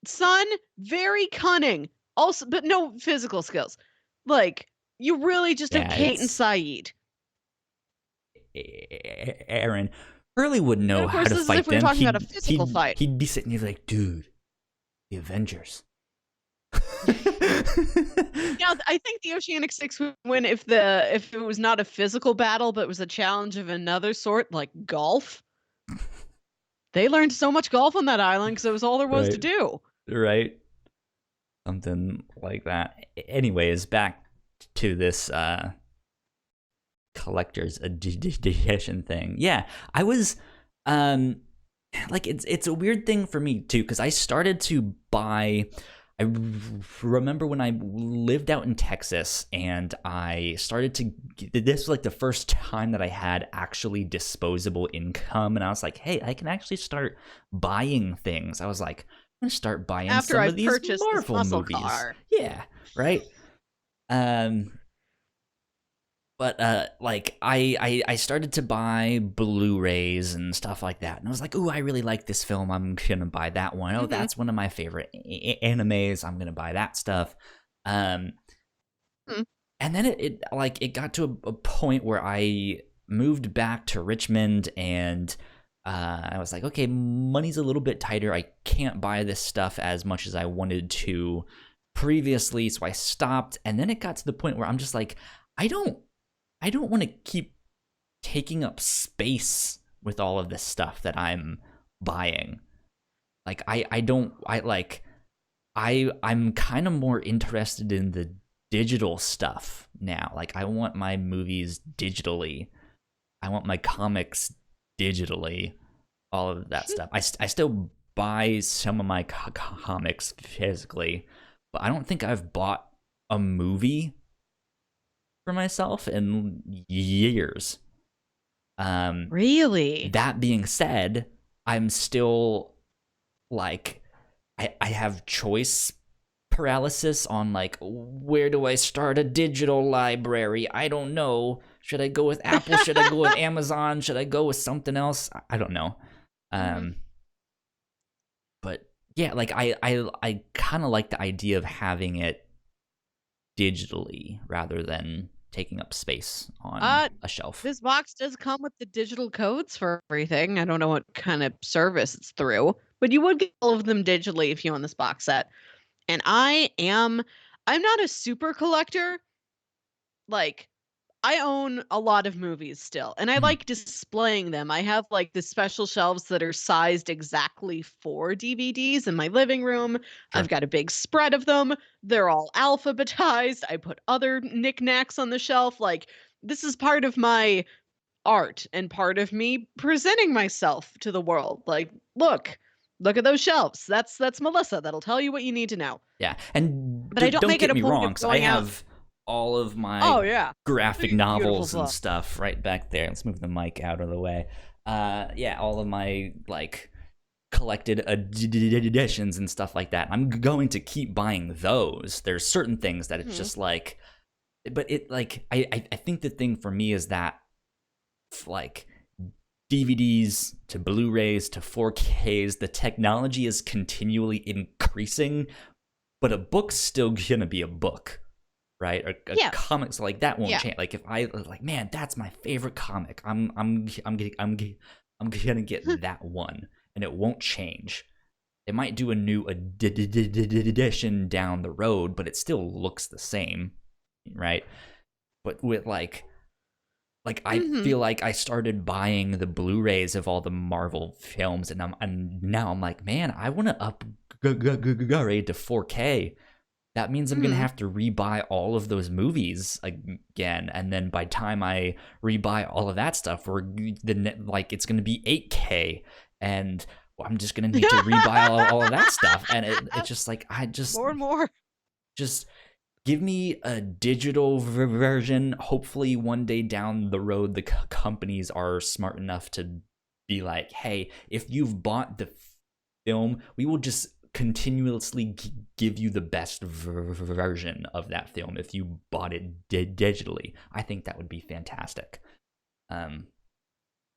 Son, very cunning. Also, but no physical skills. Like, you really just have yeah, Kate and it's Saeed. Aaron. Hurley would And know of how course, to this is if fight we were them. talking about a physical fight. He'd be sitting here like, dude, the Avengers. Now, I think the Oceanic Six would win if it was not a physical battle, but was a challenge of another sort, like golf. They learned so much golf on that island because it was all there was to Right. do. Right. Something like that. Anyways, back to this collector's edition thing. Yeah, I was like it's a weird thing for me too because I started to buy. I remember when I lived out in Texas and I started to. This was like the first time that I had actually disposable income, and I was like, "Hey, I can actually start buying things." I was like, "I'm gonna start buying After some I of these purchased this Marvel muscle movies." car. Yeah, right. Um, but like I started to buy Blu-rays and stuff like that, and I was like, "Ooh, I really like this film. I'm gonna buy that one. Oh, Mm-hmm. that's one of my favorite animes. I'm gonna buy that stuff." Um, Hmm. and then it got to a point where I moved back to Richmond, and I was like, "Okay, money's a little bit tighter. I can't buy this stuff as much as I wanted to previously, so I stopped." And then it got to the point where I'm just like, I don't want to keep taking up space with all of this stuff that I'm buying. Like I don't I like I'm kind of more interested in the digital stuff now. Like I want my movies digitally. I want my comics digitally. All of that stuff. I still buy some of my comics physically, but I don't think I've bought a movie for myself in years. Really? That being said, I'm still like I have choice paralysis on like where do I start a digital library? I don't know. Should I go with Apple? Should I go with Amazon? Should I go with something else? I don't know. Mhm. Um, but yeah, like I kind of like the idea of having it digitally rather than taking up space on Uh, a shelf. this box does come with the digital codes for everything. I don't know what kind of service it's through, but you would get all of them digitally if you own this box set. And I'm not a super collector. Like, I own a lot of movies still, and I Mhm. like displaying them. I have like the special shelves that are sized exactly for DVDs in my living room. I've Sure. got a big spread of them. They're all alphabetized. I put other knickknacks on the shelf. Like, this is part of my art and part of me presenting myself to the world. Like, look at those shelves. That's Melissa. That'll tell you what you need to know. Yeah, and But I don't don't make it get a me point wrong, of because I going out. have all of my Oh yeah, graphic beautiful novels and stuff. stuff right back there. Let's move the mic out of the way. Yeah, all of my like collected editions and stuff like that. I'm going to keep buying those. There's certain things that it's Mhm. just like, but it like I think the thing for me is that like DVDs to Blu-rays to 4Ks, the technology is continually increasing, but a book's still gonna be a book, right? A Yeah, comics like that won't yeah. change. Like if I like, man, that's my favorite comic. I'm gonna get that one, and it won't change. They might do a new edition down the road, but it still looks the same, right? But with like I Mhm. feel like I started buying the Blu-rays of all the Marvel films, and now I'm like, man, I want to upgrade to 4K. That means I'm gonna Mhm. have to rebuy all of those movies again, and then by time I rebuy all of that stuff, like it's gonna be 8K, and I'm just gonna need to rebuy all of that stuff, and it's just like I More and more. just give me a digital version. Hopefully, one day down the road, the companies are smart enough to be like, hey, if you've bought the film, we will just continuously give you the best version of that film if you bought it digitally. I think that would be fantastic.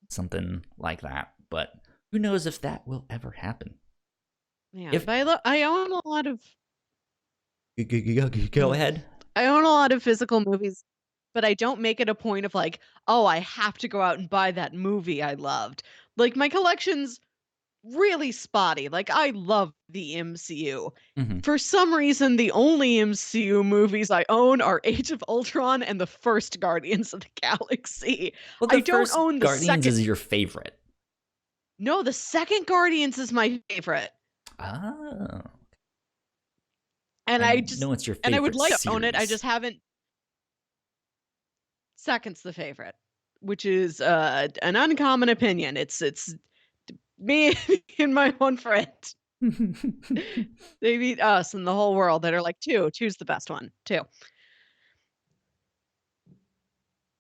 Something like that. But who knows if that will ever happen? Yeah, If but I own a lot of go ahead. I own a lot of physical movies, but I don't make it a point of like, oh, I have to go out and buy that movie I loved. Like my collection's really spotty. Like I love the MCU. Mm-hmm. For some reason, the only MCU movies I own are Age of Ultron and the first Guardians of the Galaxy. Well, I the don't first own the Guardians second. is your favorite. No, the second Guardians is my favorite. Oh, And I I know just it's your and I would favorite like to own it. I series. just haven't. Second's the favorite, which is an uncommon opinion. It's me and my one friend. They beat us and the whole world that are like two. Two's the best one. Two.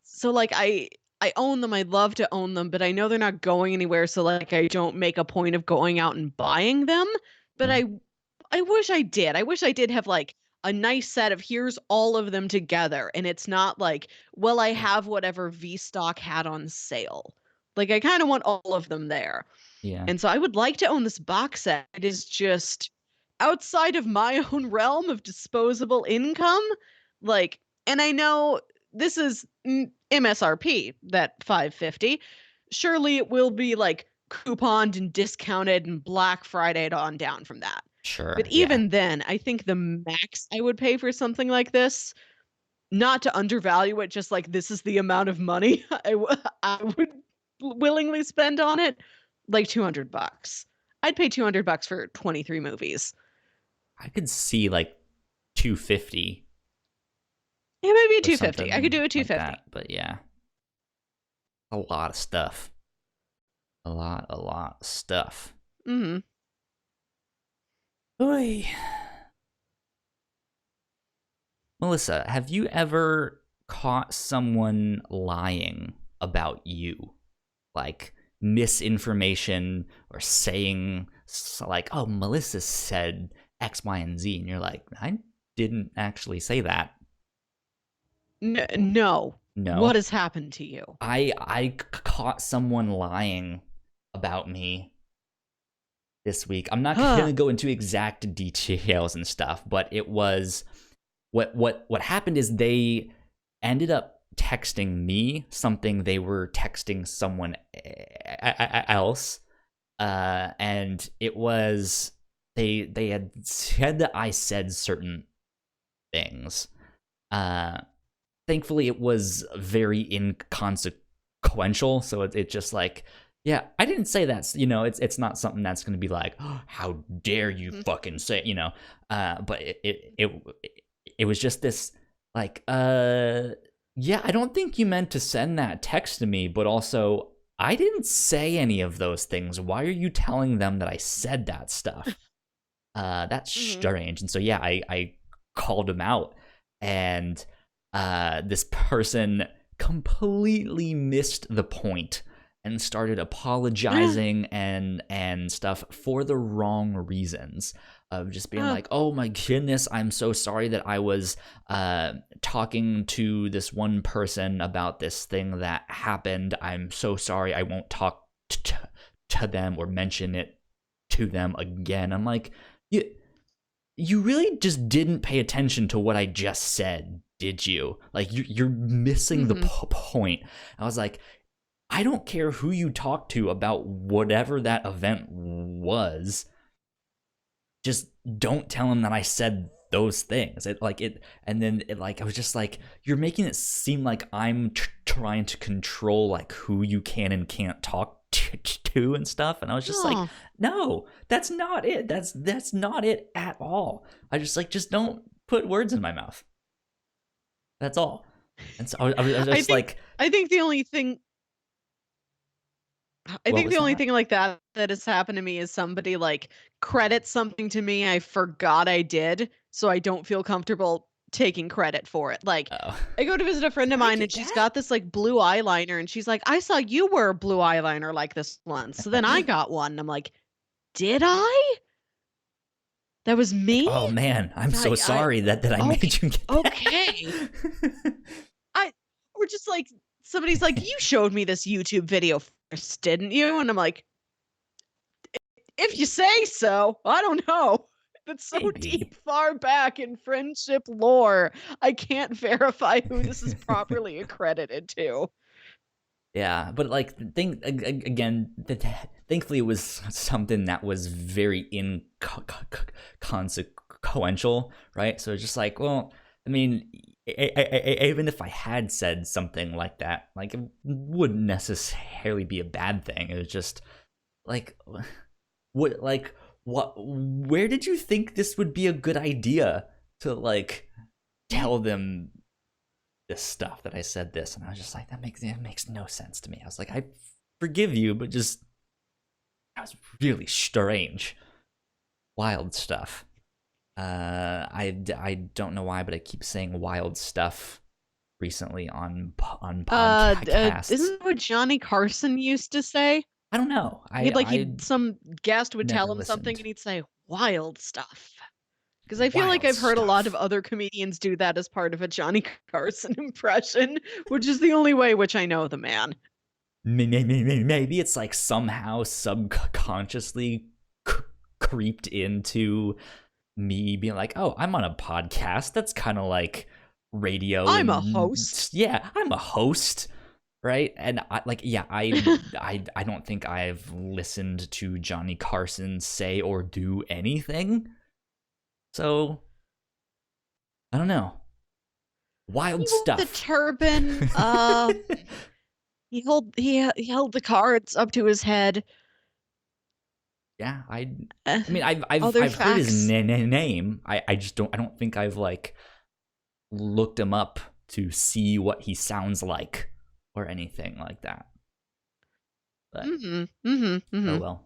So like I own them. I love to own them, but I know they're not going anywhere. So like I don't make a point of going out and buying them. But I wish I did. I wish I did have like a nice set of here's all of them together, and it's not like, well, I have whatever V stock had on sale. Like I kind of want all of them there. Yeah, And so I would like to own this box set. It is just outside of my own realm of disposable income. Like, and I know this is MSRP, that 550. Surely it will be like couponed and discounted and Black Friday on down from that. But sure. Yeah, even then, I think the max I would pay for something like this, not to undervalue it, just like this is the amount of money I would willingly spend on it, like $200. I'd pay $200 for 23 movies. I could see like 250 Yeah, maybe a or 250. I could something do a like 250. that. But yeah, a lot of stuff. A lot of stuff. Mhm. Oy. Melissa, have you ever caught someone lying about you? Like misinformation or saying like, "Oh, Melissa said X, Y, and Z," and you're like, "I didn't actually say that." No. What No, has happened to you? I caught someone lying about me this week. I'm not Huh. gonna go into exact details and stuff, but it was what happened is they ended up texting me something they were texting someone else, and it was they had said that I said certain things. Uh, Thankfully, it was very inconsequential, so it just like. Yeah, I didn't say that. You know, it's not something that's going to be like, oh, how dare you Mhm. fucking say, you know. But it was just this like yeah, I don't think you meant to send that text to me, but also I didn't say any of those things. Why are you telling them that I said that stuff? That's Mhm. strange. And so yeah, I called him out, and this person completely missed the point and started apologizing and stuff for the wrong reasons, of just being Uh, like, "Oh my goodness, I'm so sorry that I was talking to this one person about this thing that happened. I'm so sorry. I won't talk to them or mention it to them again." I'm like, you really just didn't pay attention to what I just said, did you? Like, you're missing the mhm. point. I was like, I don't care who you talk to about whatever that event was. Just don't tell him that I said those things. And then like I was just like, you're making it seem like I'm trying to control like who you can and can't talk to and stuff. And I was just like, Oh. no, that's not it. That's not it at all. I just don't put words in my mouth. That's all. And so I was I just think like, I think the only thing I what think was the only that? thing like that has happened to me is somebody like credits something to me I forgot I did, so I don't feel comfortable taking credit for it. Like, Oh. I go to visit a friend of I mine and did she's that? got this like blue eyeliner and she's like, I saw you wear blue eyeliner like this once. So then I got one. And I'm like, did I? That was Like, me? oh man, I'm so I sorry that I okay, made you get okay. that. I or just like somebody's like, you showed me this YouTube video first, didn't you? And I'm like, if you say so, I don't know. It's so Maybe. deep far back in friendship lore. I can't verify who this is properly accredited to. Yeah, but like the thing again, thankfully it was something that was very inconsequential, right? So it's just like, well, I mean, even if I had said something like that, like it wouldn't necessarily be a bad thing. It was just like, what? Where did you think this would be a good idea to like tell them this stuff that I said this? And I was just like, it makes no sense to me. I was like, I forgive you, but just that was really strange, wild stuff. I don't know why, but I keep saying wild stuff recently on podcasts. Isn't that what Johnny Carson used to say? I don't know. He'd some guest would Never tell him something listened. and he'd say wild stuff. Because I feel like Wild I've heard a lot of stuff. other comedians do that as part of a Johnny Carson impression, which is the only way which I know the man. Maybe it's like somehow subconsciously creeped into me being like, oh, I'm on a podcast. That's kind of like radio. I'm a And host. yeah, I'm a host. Right. And I don't think I've listened to Johnny Carson say or do anything. So I don't know. Wild He wore the stuff. turban. He held the cards up to his head. Yeah, Uh, I mean, Other I've heard his facts. name. I just don't think I've like looked him up to see what he sounds like or anything like that. But oh Mm-hmm. well.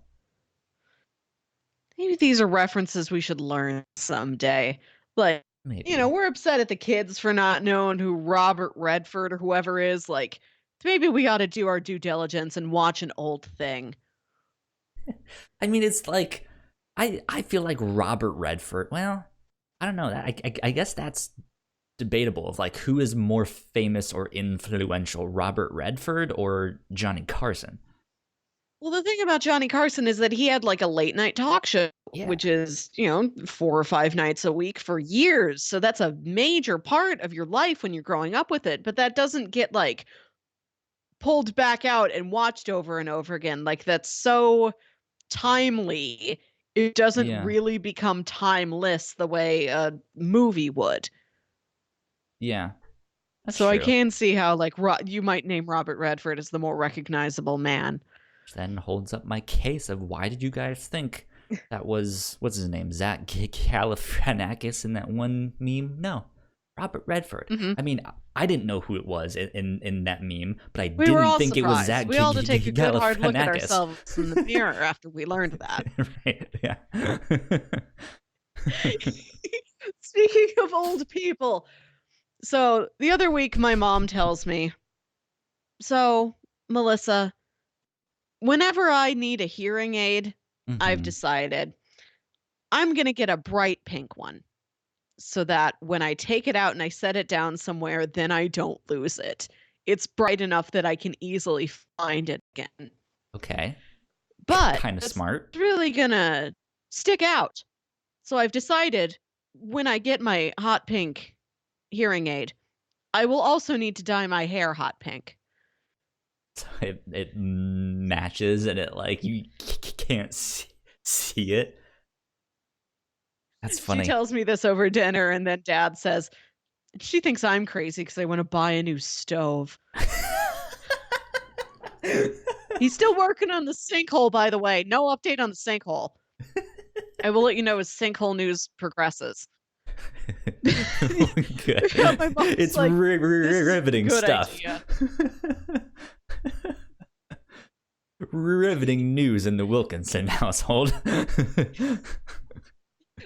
Maybe these are references we should learn someday. Like, Maybe. we're upset at the kids for not knowing who Robert Redford or whoever is. Like, maybe we ought to do our due diligence and watch an old thing. I mean, it's like I feel like Robert Redford. Well, I don't know. I guess that's debatable. Of like who is more famous or influential, Robert Redford or Johnny Carson? Well, the thing about Johnny Carson is that he had like a late night talk show, Yeah. which is, 4 or 5 nights a week for years. So that's a major part of your life when you're growing up with it. But that doesn't get like pulled back out and watched over and over again. Like, that's so timely. It doesn't Yeah. really become timeless the way a movie would. Yeah. That's So I true. can see how like you might name Robert Redford as the more recognizable man. Which then holds up my case of why did you guys think that was what's his name, Zach Galifianakis in that one meme? No, Robert Redford. Hmm. I mean, I didn't know who it was in that meme, but I We were didn't all think it was surprised. We all had to take a good hard look at Galifianakis. ourselves in the mirror after we learned that. Right? Yeah. Speaking of old people, so the other week my mom tells me, so Melissa, whenever I need a hearing aid, I've Mhm. decided I'm going to get a bright pink one so that when I take it out and I set it down somewhere, then I don't lose it. It's bright enough that I can easily find it again. Okay. But Kind of it's smart. really going to stick out. So I've decided when I get my hot pink hearing aid, I will also need to dye my hair hot pink. So it matches and it like you can't see it. That's She funny. tells me this over dinner, and then dad says, she thinks I'm crazy because I want to buy a new stove. He's still working on the sinkhole, by the way. No update on the sinkhole. I will let you know as sinkhole news progresses. Good. My mom's It's like, this is a riveting good stuff. idea. Riveting news in the Wilkinson household.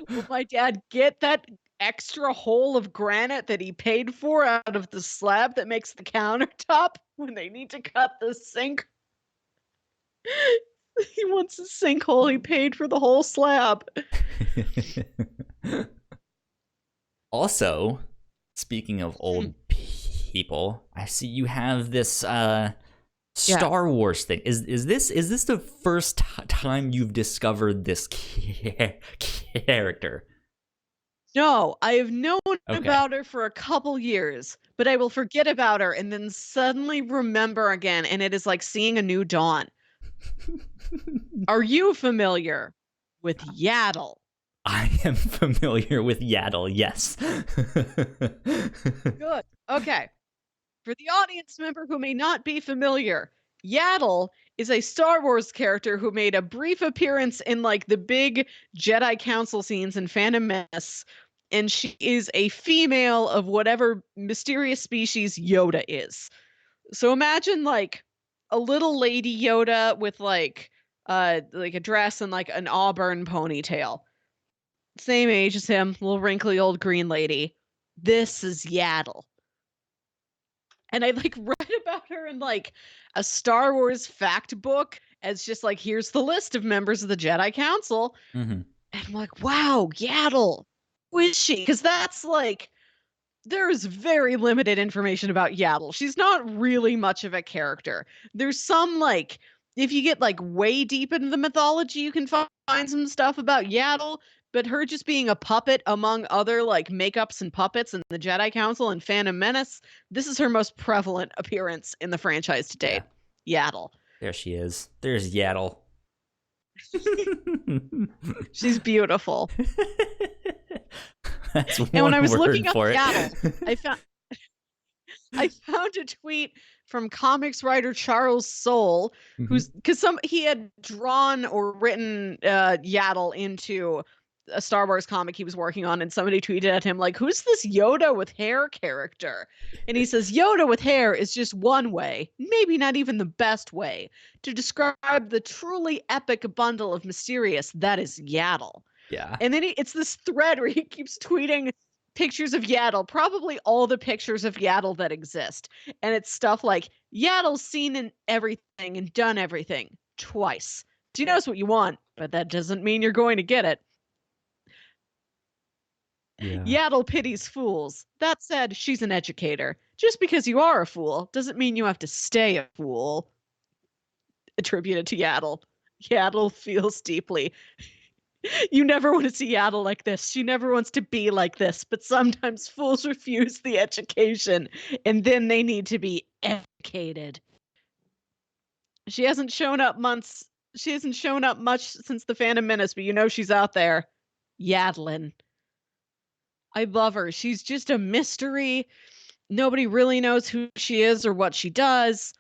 Will my dad get that extra hole of granite that he paid for out of the slab that makes the countertop when they need to cut the sink. He wants a sinkhole. He paid for the whole slab. Also, speaking of old people, I see you have this Star Wars thing. Is this the first time you've discovered this character? No, I have known Okay. about her for a couple years, but I will forget about her and then suddenly remember again, and it is like seeing a new dawn. Are you familiar with Yaddle? I am familiar with Yaddle, yes. Good. Okay. For the audience member who may not be familiar, Yaddle is a Star Wars character who made a brief appearance in like the big Jedi Council scenes in Phantom Menace, and she is a female of whatever mysterious species Yoda is. So imagine like a little lady Yoda with like a dress and like an auburn ponytail. Same age as him, little wrinkly old green lady. This is Yaddle. And I like read about her in like a Star Wars fact book as just like here's the list of members of the Jedi Council. Mm-hmm. And I'm like, wow, Yaddle. Who is she? Because that's like there's very limited information about Yaddle. She's not really much of a character. There's some like if you get like way deep into the mythology, you can find some stuff about Yaddle, but her just being a puppet among other like makeups and puppets in the Jedi Council and Phantom Menace, this is her most prevalent appearance in the franchise to date. Yeah. Yaddle. There she is. There's Yaddle. She's beautiful. That's one and when I was word looking up for it. Yaddle, I found a tweet from comics writer Charles Soule, who's because he had drawn or written Yaddle into a Star Wars comic he was working on, and somebody tweeted at him like, "Who's this Yoda with hair character?" And he says, "Yoda with hair is just one way, maybe not even the best way, to describe the truly epic bundle of mysterious that is Yaddle." Yeah. And then it's this thread where he keeps tweeting pictures of Yaddle, probably all the pictures of Yaddle that exist. And it's stuff like Yaddle's seen in everything and done everything twice. She knows what you want, but that doesn't mean you're going to get it. Yeah. Yaddle pities fools. That said, she's an educator. Just because you are a fool doesn't mean you have to stay a fool. Attributed to Yaddle. Yaddle feels deeply. You never want to see Yaddle like this. She never wants to be like this, but sometimes fools refuse the education, and then they need to be educated. She hasn't shown up much since the Phantom Menace, but you know she's out there. Yaddlin. I love her. She's just a mystery. Nobody really knows who she is or what she does.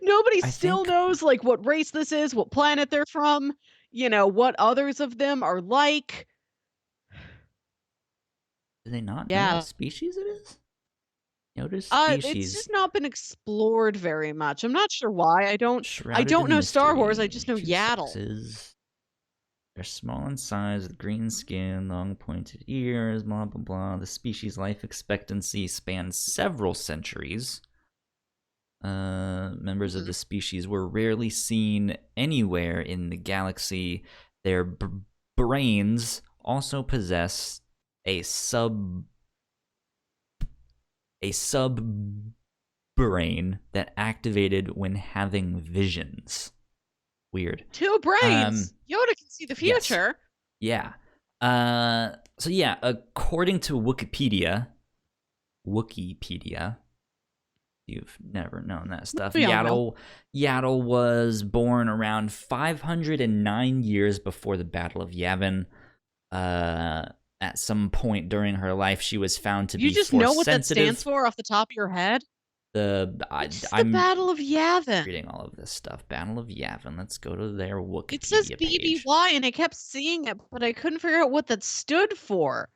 Nobody still knows like what race this is, what planet they're from, what others of them are like. Do they not know what species it is? Notice species. It's just not been explored very much. I'm not sure why. I don't know Star Wars. I just know Yaddle. Sexes. They're small in size, with green skin, long pointed ears, blah blah blah. The species' life expectancy spans several centuries. Members of the species were rarely seen anywhere in the galaxy. Their brains also possess a subbrain that activated when having visions. Weird. 2 brains. Yoda can see the future. Yes. Yeah. So yeah, according to Wikipedia, you've never known that stuff. Yaddle was born around 509 years before the Battle of Yavin. At some point during her life, she was found to be You just know what that stands for off the top of your head? I'm the Battle of Yavin. Reading all of this stuff. Battle of Yavin. Let's go to their Wikipedia It says page. BBY, and I kept seeing it, but I couldn't figure out what that stood for.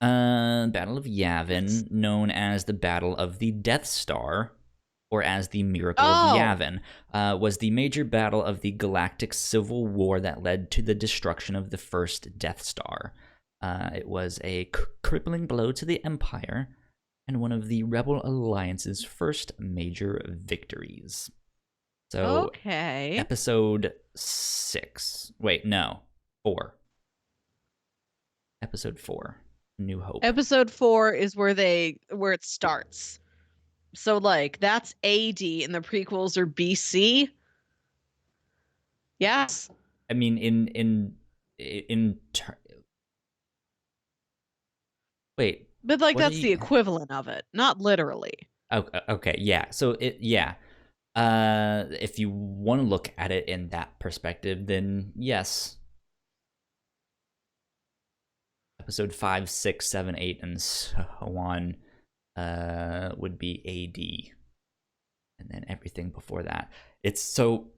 Battle of Yavin, known as the Battle of the Death Star, or as the Miracle of Yavin, was the major battle of the Galactic Civil War that led to the destruction of the first Death Star. It was a crippling blow to the Empire and one of the Rebel Alliance's first major victories. So, okay. Episode 6. Wait, no. 4. Episode 4. New Hope. Episode 4 is where it starts. So like that's AD and the prequels are BC. Yes. I mean, wait. But like that's the equivalent of it, not literally. Okay, yeah. So if you want to look at it in that perspective, then yes. Episode 5, 6, 7, 8, and so on would be AD. And then everything before that. It's so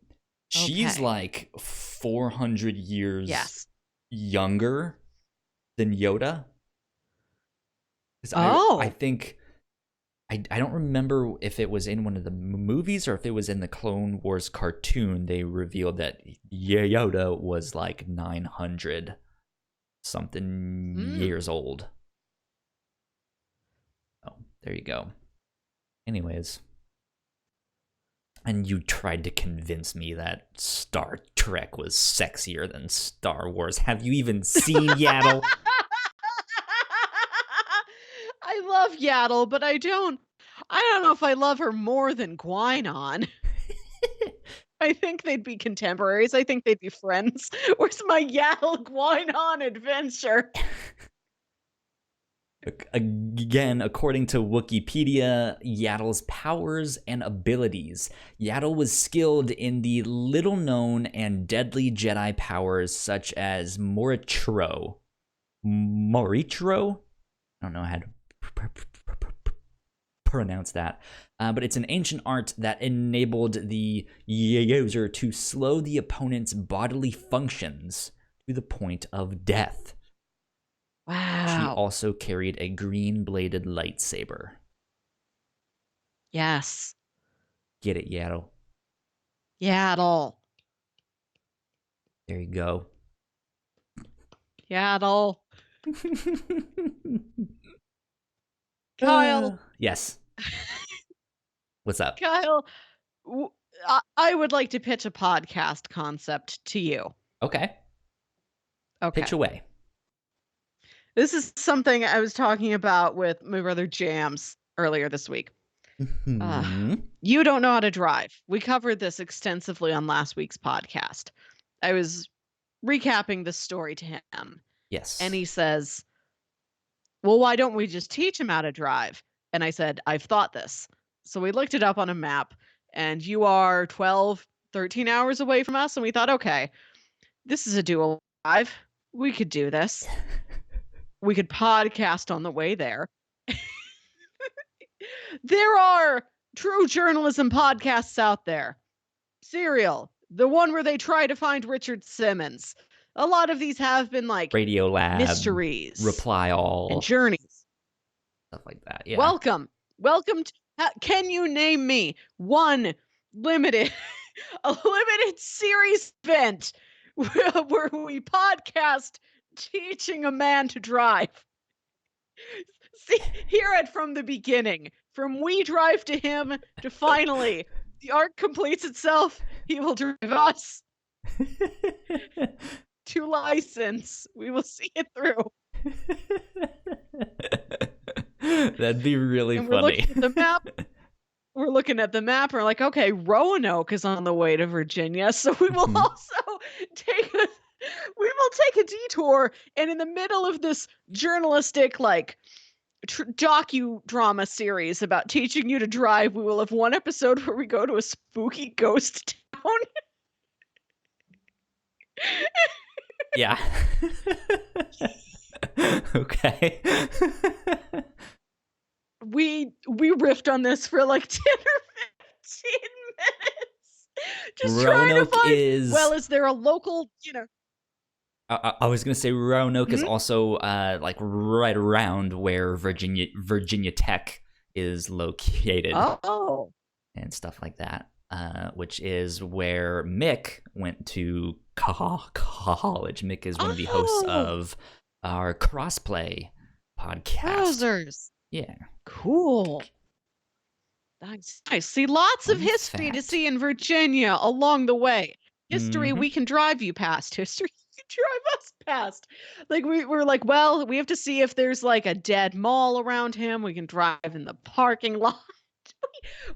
she's like 400 years younger than Yoda. I think I don't remember if it was in one of the movies or if it was in the Clone Wars cartoon. They revealed that Yoda was like 900 something years old. Oh, there you go. Anyways. And you tried to convince me that Star Trek was sexier than Star Wars. Have you even seen Yaddle? I love Yaddle, but I don't know if I love her more than Guinan. I think they'd be contemporaries. I think they'd be friends. Where's my Yaddle Guinan adventure? Again, according to Wikipedia, Yaddle's powers and abilities. Yaddle was skilled in the little-known and deadly Jedi powers such as Moritro. I don't know how to pronounce that. But it's an ancient art that enabled the user to slow the opponent's bodily functions to the point of death. Wow. She also carried a green-bladed lightsaber. Yes. Get it, Yaddle. Yaddle. There you go. Yaddle. Kyle. Yes. What's up? Kyle, I would like to pitch a podcast concept to you. Okay. Pitch away. This is something I was talking about with my brother Jams earlier this week. You don't know how to drive. We covered this extensively on last week's podcast. I was recapping the story to him. Yes. And he says, well, why don't we just teach him how to drive? And I said, I've thought this. So we looked it up on a map, and you are 12, 13 hours away from us. And we thought, okay, this is a dual drive. We could do this. We could podcast on the way there. There are true journalism podcasts out there. Serial, the one where they try to find Richard Simmons. A lot of these have been like Radiolab, mysteries, Reply All, and journeys. Stuff like that. Yeah. Welcome to. Can you name me one limited series event where we podcast teaching a man to drive? See, hear it from the beginning. From we drive to him to finally the arc completes itself. He will drive us to license. We will see it through. That'd be really and funny. We're looking at the map. We're looking at the map. And we're like, okay, Roanoke is on the way to Virginia, so we will also take a detour. And in the middle of this journalistic docudrama series about teaching you to drive, we will have one episode where we go to a spooky ghost town. Yeah. Okay. We riffed on this for like 10 or 15 minutes. Just trying to find, is there a local, I was gonna say Roanoke is also like right around where Virginia Tech is located. Oh. and stuff like that, which is where Mick went to college. Mick is one of the hosts Oh, of our crossplay podcast. Wowzers. Yeah. Cool. Nice. I see lots of Fun history to fact. see in Virginia along the way. History Mm-hmm. we can drive you past. History you can drive us past. Like we're like, well, we have to see if there's like a dead mall around him. We can drive in the parking lot.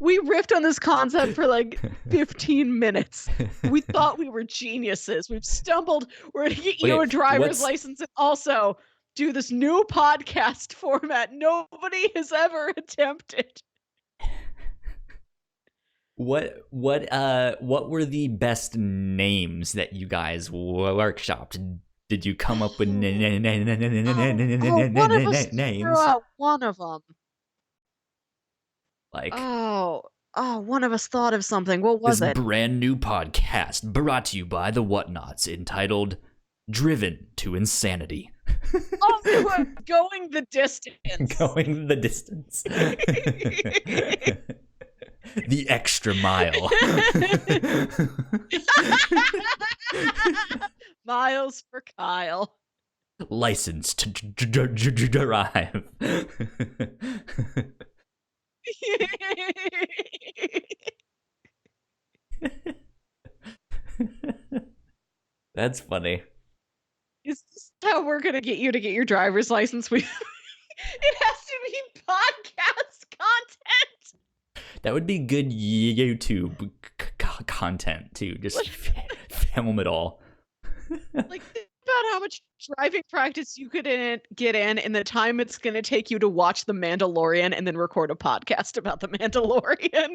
We riffed on this concept for like 15 minutes. We thought we were geniuses. We've stumbled. We're going to get you Okay, a driver's what's license and also do this new podcast format nobody has ever attempted. what were the best names that you guys workshopped? Did you come up with One of us threw names? out one of them. Like, Oh, one of us thought of something. What this was it? brand new podcast brought to you by the Whatnauts entitled Driven to Insanity. Oh, going the distance. Going the distance. The extra mile. Miles for Kyle. License to drive. That's funny. Is this how we're gonna get you to get your driver's license? It has to be podcast content. That would be good YouTube content too. Just film it all. Like, think about how much driving practice you could get in, and the time it's gonna take you to watch The Mandalorian and then record a podcast about The Mandalorian.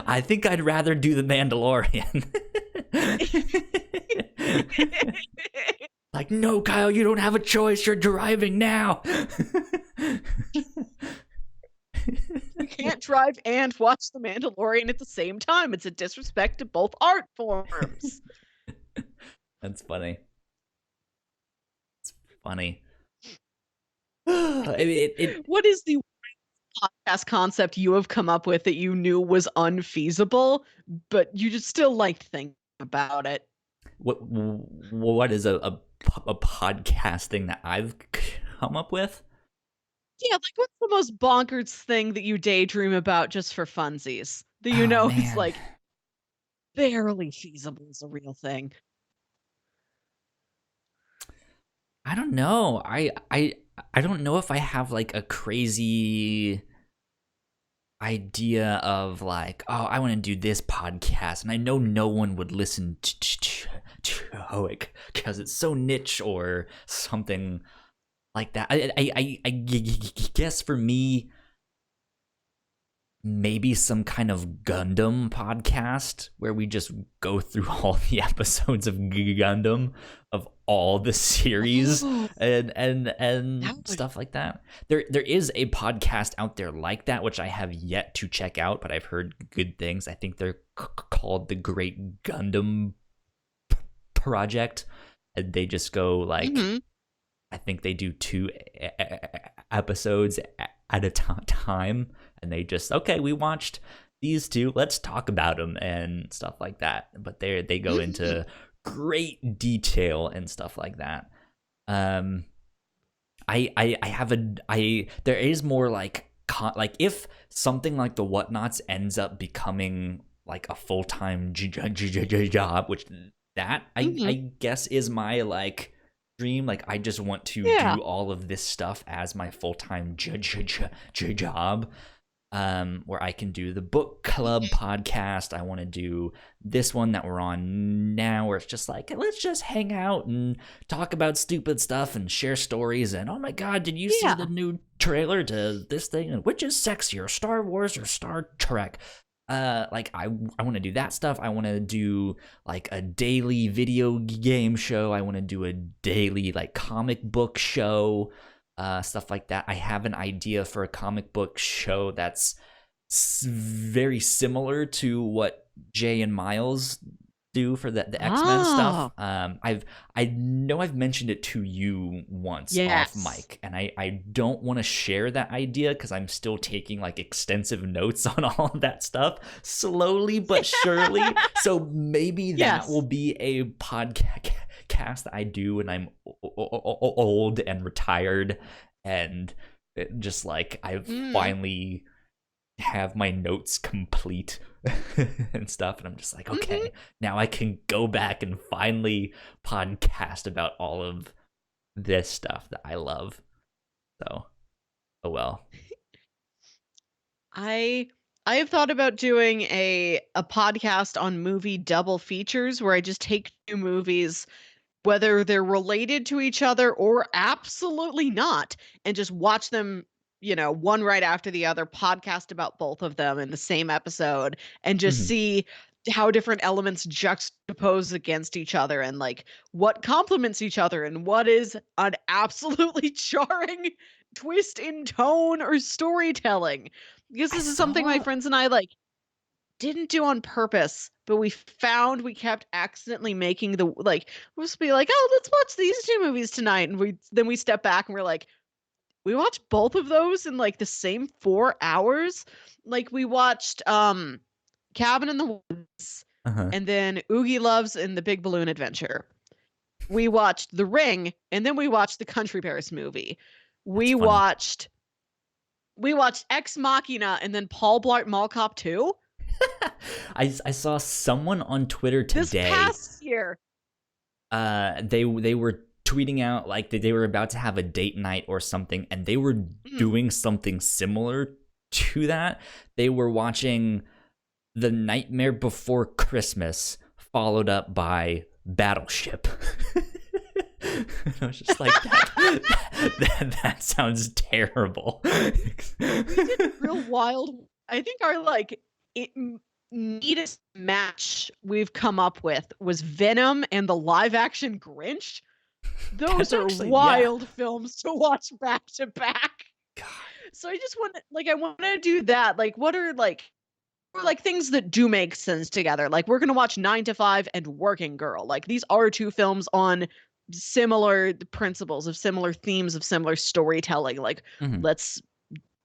I think I'd rather do the Mandalorian. Like, no, Kyle, you don't have a choice. You're driving now. You can't drive and watch The Mandalorian at the same time. It's a disrespect to both art forms. That's funny. It's funny. I mean, What is the podcast concept you have come up with that you knew was unfeasible, but you just still liked thinking about it? what is a podcast thing that I've come up with? Yeah, like what's the most bonkers thing that you daydream about just for funsies? That you Oh know is man, like barely feasible as a real thing. I don't know. I don't know if I have like a crazy idea of like, oh, I want to do this podcast, and I know no one would listen to it because it's so niche or something like that. I guess for me, maybe some kind of Gundam podcast where we just go through all the episodes of Gundam of all the series Oh, and that would stuff like that. There is a podcast out there like that which I have yet to check out, but I've heard good things. I think they're called the Great Gundam Project, and they just go like Mhm. I think they do 2 episodes at a time, and they just, okay, we watched these 2, let's talk about them and stuff like that. But they go into great detail and stuff like that. I have there is more like like if something like the Whatnauts ends up becoming like a full-time job, which that I guess is my like dream. Like I just want to Yeah. do all of this stuff as my full-time job, where I can do the book club podcast. I want to do this one that we're on now where it's just like, let's just hang out and talk about stupid stuff and share stories, and oh my god, did you see Yeah. the new trailer to this thing, and which is sexier, Star Wars or Star Trek? Like I want to do that stuff. I want to do like a daily video game show. I want to do a daily like comic book show, stuff like that. I have an idea for a comic book show that's very similar to what Jay and Miles do for the X-Men stuff. Oh, I know I've mentioned it to you once off yes. mic, and I don't want to share that idea because I'm still taking like extensive notes on all of that stuff slowly but surely. So maybe that will Yes. be a podcast that I do when I'm old and retired, and just like I've Mm. finally have my notes complete and stuff, and I'm just like, Hmm. okay, now I can go back and finally podcast about all of this stuff that I love. So, oh well. I I have thought about doing a podcast on movie double features where I just take two movies, whether they're related to each other or absolutely not, and just watch them, one right after the other, podcast about both of them in the same episode, and just Mhm. see how different elements juxtapose against each other, and like what complements each other and what is an absolutely jarring twist in tone or storytelling. Because I this is something my saw. friends and I like didn't do on purpose, but we found we kept accidentally making the like we'll just be like, "Oh, let's watch these two movies tonight." And we step back and we're like, "We watched both of those in like the same 4 hours?" Like we watched Cabin in the Woods Uh huh. and then Oogie Loves and the Big Balloon Adventure. We watched The Ring and then we watched the Country Bears movie. That's We funny. watched we watched Ex Machina and then Paul Blart Mall Cop 2 I saw someone on Twitter this today. past year. They were tweeting out like they were about to have a date night or something, and they were Mm. doing something similar to that. They were watching The Nightmare Before Christmas, followed up by Battleship. I was just like, that sounds terrible. We did real wild. I think our like neatest match we've come up with was Venom and the live action Grinch. That's Those are actually, yeah. wild films to watch back to back. God. So I just want to I want to do that. Like what are like things that do make sense together. Like we're going to watch 9 to 5 and Working Girl. Like these are two films on similar principles of similar themes of similar storytelling. Like Mhm. let's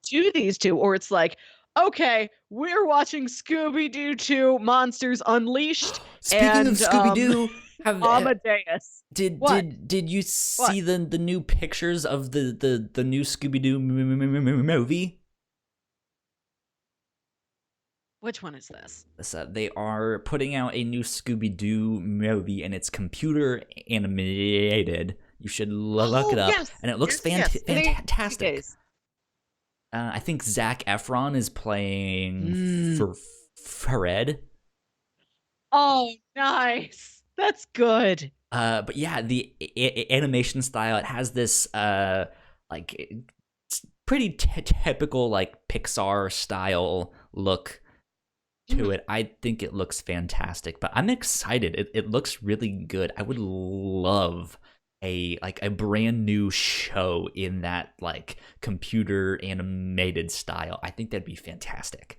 do these two, or it's like, okay, we're watching Scooby Doo 2 Monsters Unleashed Speaking of and Scooby Doo, have Amadeus. What? did you What? see the new pictures of the new Scooby Doo movie? Which one is this? So they are putting out a new Scooby Doo movie, and it's computer animated. You should look Oh, it up, yes. and it looks Yes, yes. I think fantastic. days. I think Zac Efron is playing Mm. for Fred. Oh, nice. That's good. But yeah, the animation style, it has this like it's pretty typical like Pixar style look to Mhm. it. I think it looks fantastic, but I'm excited. It looks really good. I would love a brand new show in that like computer animated style. I think that'd be fantastic.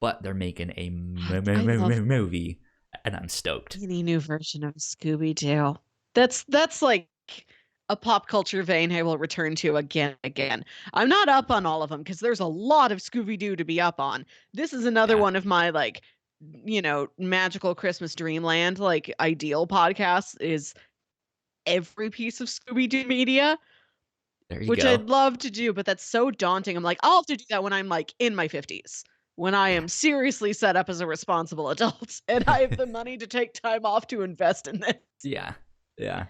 But they're making a I love movie, and I'm stoked. any new version of Scooby Doo. That's like a pop culture vein I will return to again and again. I'm not up on all of them because there's a lot of Scooby Doo to be up on. This is another Yeah, one of my like, magical Christmas dreamland like ideal podcasts is every piece of Scooby Doo media, there you which go. I'd love to do, but that's so daunting. I'm like, I'll have to do that when I'm like in my 50s, when I Yeah. am seriously set up as a responsible adult and I have the money to take time off to invest in this. Yeah. Yeah.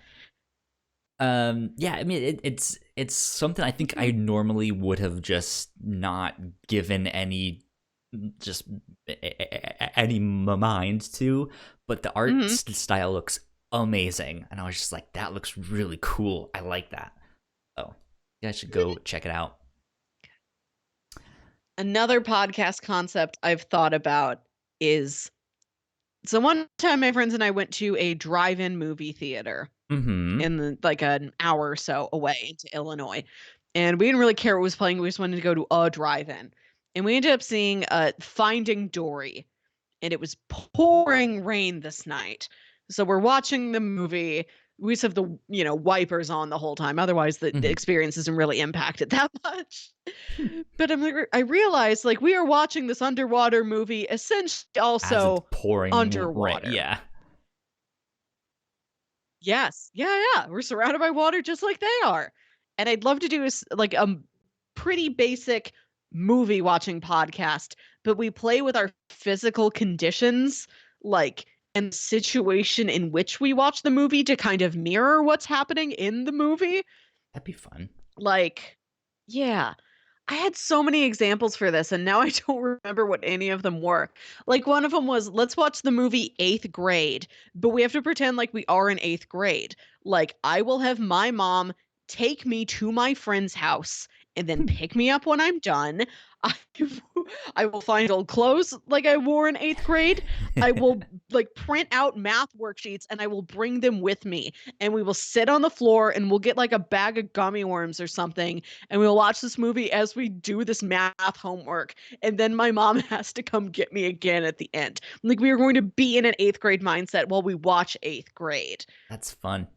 Yeah, I mean it's something I think I Mm. normally would have just not given any just any mind to, but the art Mhm. style looks amazing, and I was just like, that looks really cool. I like that. Oh, you guys should go check it out. Another podcast concept I've thought about is so one time my friends and I went to a drive-in movie theater Mm-hmm. in like an hour or so away into Illinois. And we didn't really care what was playing. We just wanted to go to a drive-in. And we ended up seeing Finding Dory. and it was pouring rain this night. So we're watching the movie. We just have the, wipers on the whole time. Otherwise, the Mhm. experience isn't really impacted that much. But I realized like we are watching this underwater movie essentially As it's also pouring rain. underwater. Yeah. Yes. Yeah, yeah. We're surrounded by water just like they are. And I'd love to do like a pretty basic movie watching podcast, but we play with our physical conditions, like, and the situation in which we watch the movie to kind of mirror what's happening in the movie. That'd be fun. Like, yeah. I had so many examples for this, and now I don't remember what any of them were. Like, one of them was, let's watch the movie Eighth Grade, but we have to pretend like we are in eighth grade. Like, I will have my mom take me to my friend's house and then pick me up when I'm done. I, I will find old clothes like I wore in eighth grade. I will like print out math worksheets and I will bring them with me. And we will sit on the floor and we'll get like a bag of gummy worms or something and we'll watch this movie as we do this math homework. And then my mom has to come get me again at the end. Like we are going to be in an eighth grade mindset while we watch eighth grade. That's fun.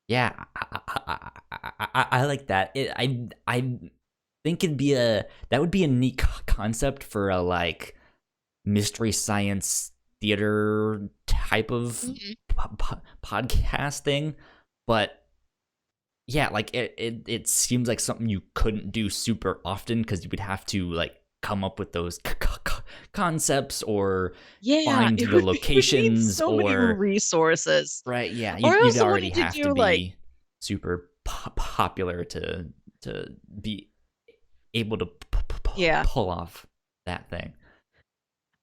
Yeah, I like that. I think that would be a neat concept for a like mystery science theater type of Mhm. podcast thing, but yeah, like it seems like something you couldn't do super often because you would have to like come up with those concepts or Yeah, find it the would need locations so many or resources. right. Yeah, Or I you'd also already wanted to have to do like, be super popular to be able to yeah, pull off that thing.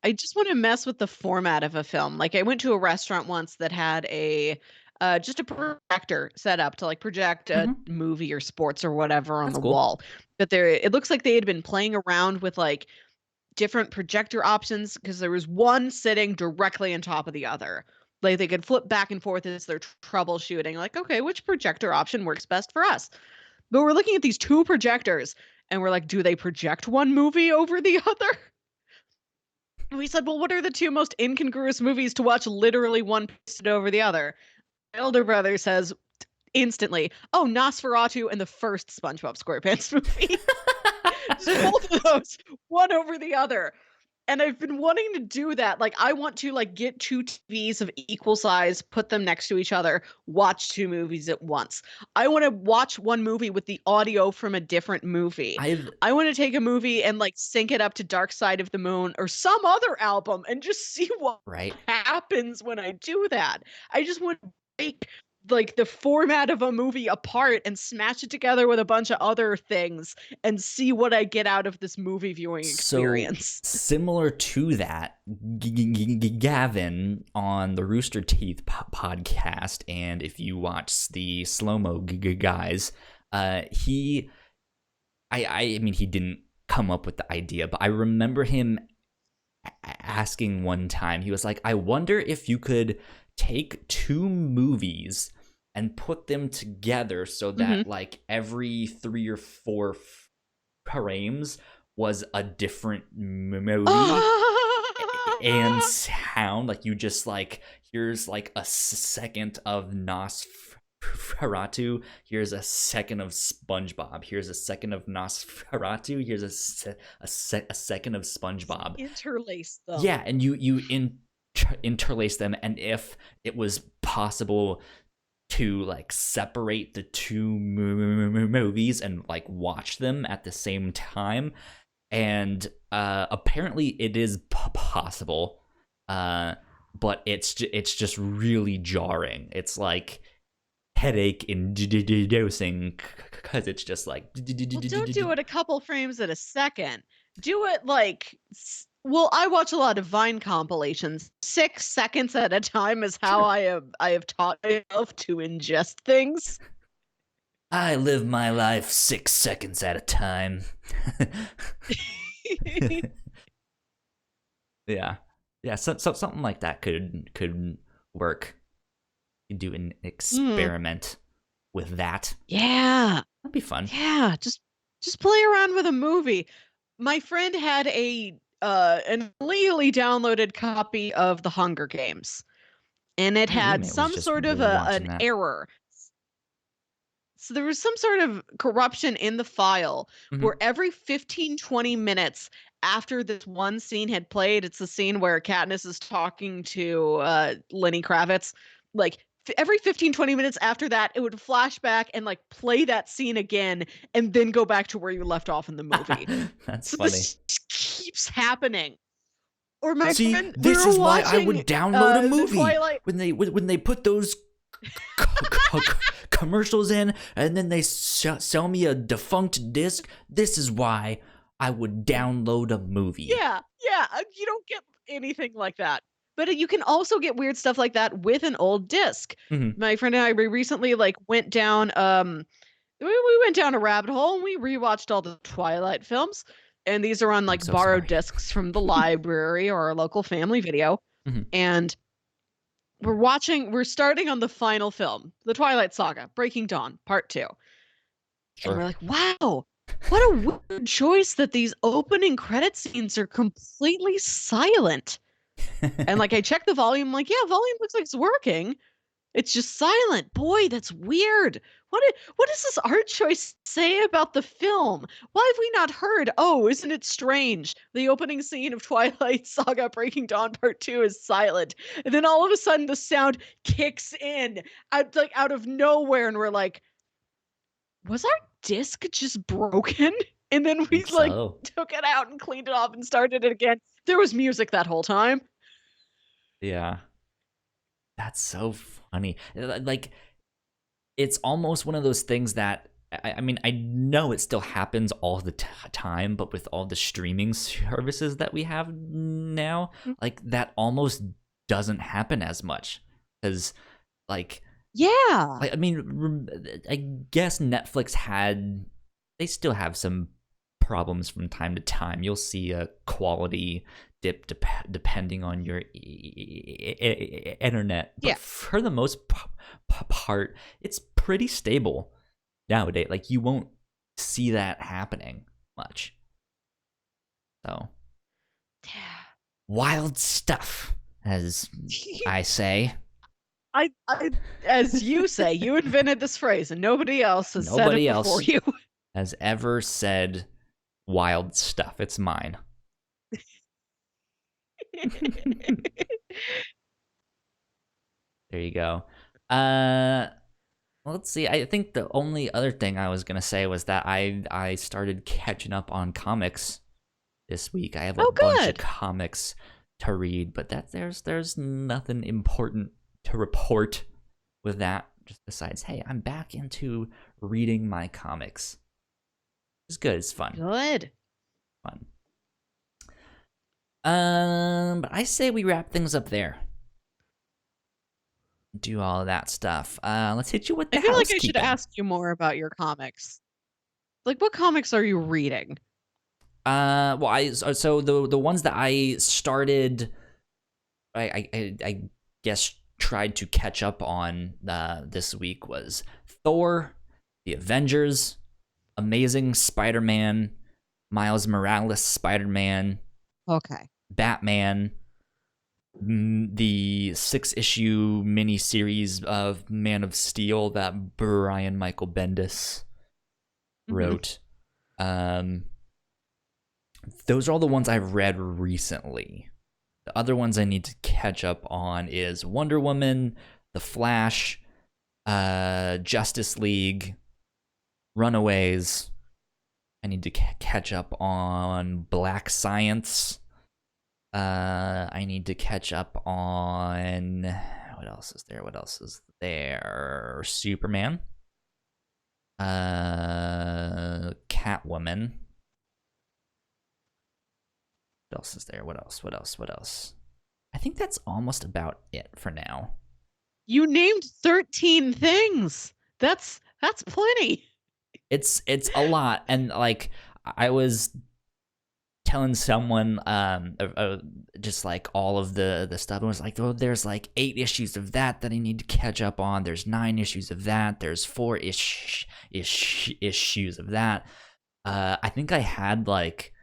I just want to mess with the format of a film. Like I went to a restaurant once that had a just a projector set up to like project a Hmm. movie or sports or whatever on That's the cool. wall. But there it looks like they had been playing around with like different projector options because there was one sitting directly on top of the other. Like they could flip back and forth as they're troubleshooting, like, okay, which projector option works best for us? But we're looking at these two projectors and we're like, do they project one movie over the other? We said, well, what are the two most incongruous movies to watch literally one pasted over the other? My elder brother says instantly, oh, Nosferatu and the first SpongeBob SquarePants movie. Just both of those, one over the other. And I've been wanting to do that. Like, I want to like get two TVs of equal size, put them next to each other, watch two movies at once. I want to watch one movie with the audio from a different movie. I've I want to take a movie and like sync it up to Dark Side of the Moon or some other album and just see what right. happens when I do that. I just want to break like the format of a movie apart and smash it together with a bunch of other things and see what I get out of this movie viewing So experience. similar to that, Gavin on the Rooster Teeth podcast, and if you watch the slow mo guys, he, I mean, he didn't come up with the idea, but I remember him asking one time. He was like, "I wonder if you could take two movies and put them together so Mhm. that like every 3 or 4 frames was a different movie and sound. Like you just like here's like a second of Nosferatu, here's a second of SpongeBob, here's a second of Nosferatu, here's a second of SpongeBob." Interlace them. Yeah, and interlace them, and if it was possible to like separate the two movies and like watch them at the same time, and apparently it is possible, but it's just really jarring. It's like headache inducing because it's just like Well, don't do it a couple frames at a second. Do it like well, I watch a lot of Vine compilations. 6 seconds at a time is how sure. I have taught myself to ingest things. I live my life 6 seconds at a time. Yeah, yeah. So something like that could work. You do an Mm, experiment with that. yeah. That'd be fun. Yeah, just play around with a movie. My friend had a an illegally downloaded copy of The Hunger Games, and it My had roommate was some just sort of watching an that. error. So there was some sort of corruption in the file where Mhm. every 15, 20 minutes after this one scene had played, it's the scene where Katniss is talking to Lenny Kravitz. Like every 15, 20 minutes after that, it would flash back and like play that scene again and then go back to where you left off in the movie. That's So funny. this keeps happening. Or my See, friend, we this were is why I watching would download a the movie Twilight. when they put those commercials in, and then they sell me a defunct disc. This is why I would download a movie. Yeah, yeah, you don't get anything like that. But you can also get weird stuff like that with an old disc. Mhm. My friend and I, we recently like went down we went down a rabbit hole and we rewatched all the Twilight films. And these are on I'm like so borrowed sorry. discs from the library or our local family video. Mhm. And we're starting on the final film, The Twilight Saga, Breaking Dawn, Part 2. And Sure. we're like, wow, what a weird choice that these opening credit scenes are completely silent. And like I checked the volume, I'm like, yeah, volume looks like it's working. It's just silent. Boy, that's weird. What does this art choice say about the film? Why have we not heard? Oh, isn't it strange? The opening scene of Twilight Saga Breaking Dawn Part 2 is silent. And then all of a sudden the sound kicks in out of nowhere and we're like, was our disc just broken? And then I we think like so. took it out and cleaned it off and started it again. There was music that whole time. Yeah. That's so funny. Like, it's almost one of those things that I mean, I know it still happens all the time, but with all the streaming services that we have now, like that almost doesn't happen as much. Because, like, Yeah. I mean, I guess Netflix they still have some problems from time to time. You'll see a quality dip depending on your internet, but Yeah. for the most part, it's pretty stable nowadays. Like, you won't see that happening much. So, wild stuff, as I say. I as you say, you invented this phrase and nobody else has said it Nobody before else you. has ever said wild stuff. It's mine. There you go. Uh, let's see. I think the only other thing I was gonna say was that I started catching up on comics this week. I have a Oh, bunch of good. comics to read, but there's nothing important to report with that. Just besides, hey, I'm back into reading my comics. It's good. It's fun. Good. Fun. But I say we wrap things up there. Do all of that stuff. Let's hit you with I the feel like I should housekeeping. ask you more about your comics. Like what comics are you reading? Well, so the ones that I started, I guess tried to catch up on this week was Thor, the Avengers, Amazing Spider-Man, Miles Morales Spider-Man, Okay. Batman, the 6-issue miniseries of Man of Steel that Brian Michael Bendis Mm-hmm. wrote. Those are all the ones I've read recently. The other ones I need to catch up on is Wonder Woman, The Flash, Justice League, Runaways. I need to catch up on Black Science. I need to catch up on what else is there? What else is there? Superman. Catwoman. What else is there? What else? What else? What else? I think that's almost about it for now. You named 13 things. That's plenty. It's a lot, and like I was telling someone just like all of the stuff. I was like, oh, there's like 8 issues of that I need to catch up on. There's 9 issues of that. There's 4 issues of that. I think I had like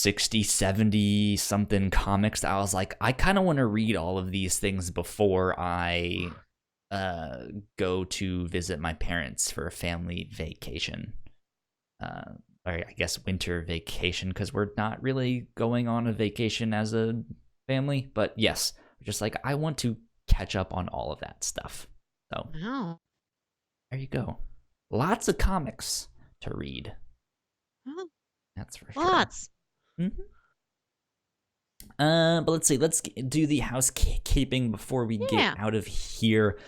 60, 70 something comics that I was like, I kind of want to read all of these things before I go to visit my parents for a family vacation. Or I guess winter vacation, because we're not really going on a vacation as a family. But yes, just like I want to catch up on all of that stuff. So Wow. there you go. Lots of comics to read. Well, That's for lots. sure. But let's see. Let's do the housekeeping before we get out of here.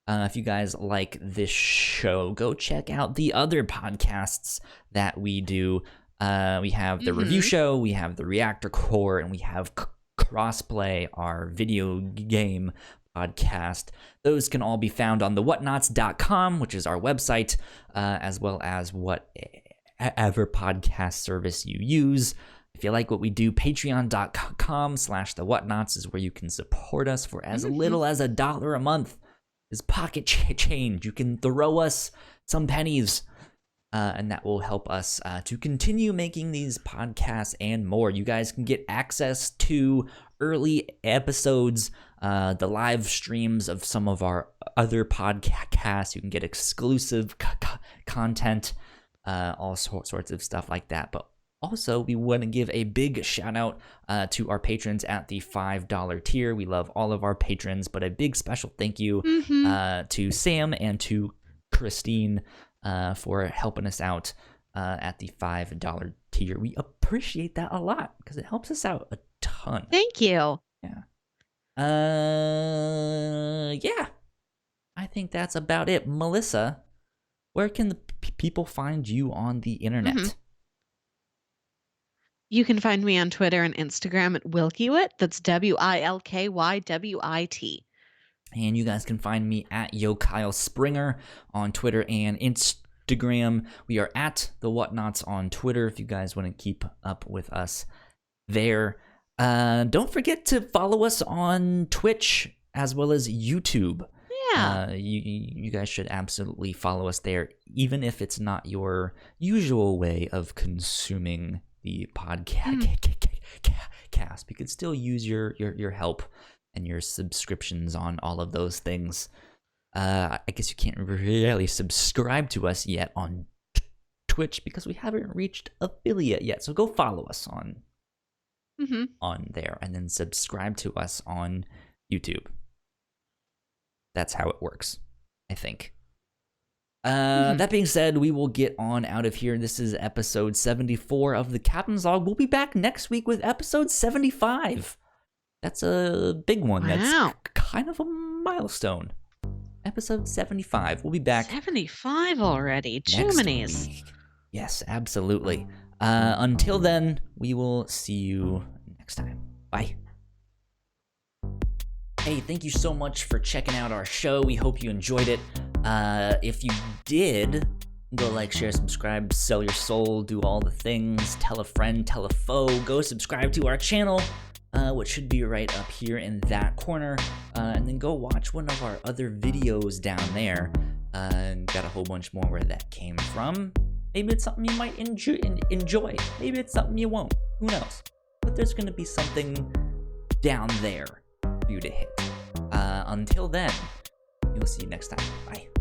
If you guys like this show, go check out the other podcasts that we do. We have the review show, we have the Reactor Core, and we have Crossplay, our video game podcast. Those can all be found on the whatnauts.com, which is our website, as well as whatever podcast service you use. If you like what we do, patreon.com/the Whatnauts is where you can support us for as little as $1 a month. Is pocket change. You can throw us some pennies, and that will help us to continue making these podcasts and more. You guys can get access to early episodes, the live streams of some of our other podcasts. You can get exclusive content, all sorts of stuff like that. But also, we want to give a big shout out to our patrons at the $5 tier. We love all of our patrons, but a big special thank you to Sam and to Christine for helping us out at the $5 tier. We appreciate that a lot because it helps us out a ton. Thank you. Yeah. Yeah. I think that's about it. Melissa, where can the people find you on the internet? You can find me on Twitter and Instagram at Wilkywit. That's WILKYWIT. And you guys can find me at Kyle Springer on Twitter and Instagram. We are at the Whatnauts on Twitter if you guys want to keep up with us there. Don't forget to follow us on Twitch as well as YouTube. Yeah. You guys should absolutely follow us there, even if it's not your usual way of consuming the podcast. We could still use your help and your subscriptions on all of those things. I guess you can't really subscribe to us yet on Twitch because we haven't reached affiliate yet. So go follow us on there and then subscribe to us on YouTube. That's how it works, I think. That being said, we will get on out of here. This is episode 74 of the Captain's Log. We'll be back next week with episode 75. That's a big one. Wow. That's kind of a milestone. Episode 75. We'll be back. 75 already. Jiminy's. Yes, absolutely. Until then, we will see you next time. Bye. Hey, thank you so much for checking out our show. We hope you enjoyed it. If you did, go like, share, subscribe, sell your soul, do all the things, tell a friend, tell a foe, go subscribe to our channel, which should be right up here in that corner, and then go watch one of our other videos down there. Got a whole bunch more where that came from. Maybe it's something you might enjoy. Maybe it's something you won't. Who knows? But there's going to be something down there for you to hit. Until then, we'll see you next time. Bye.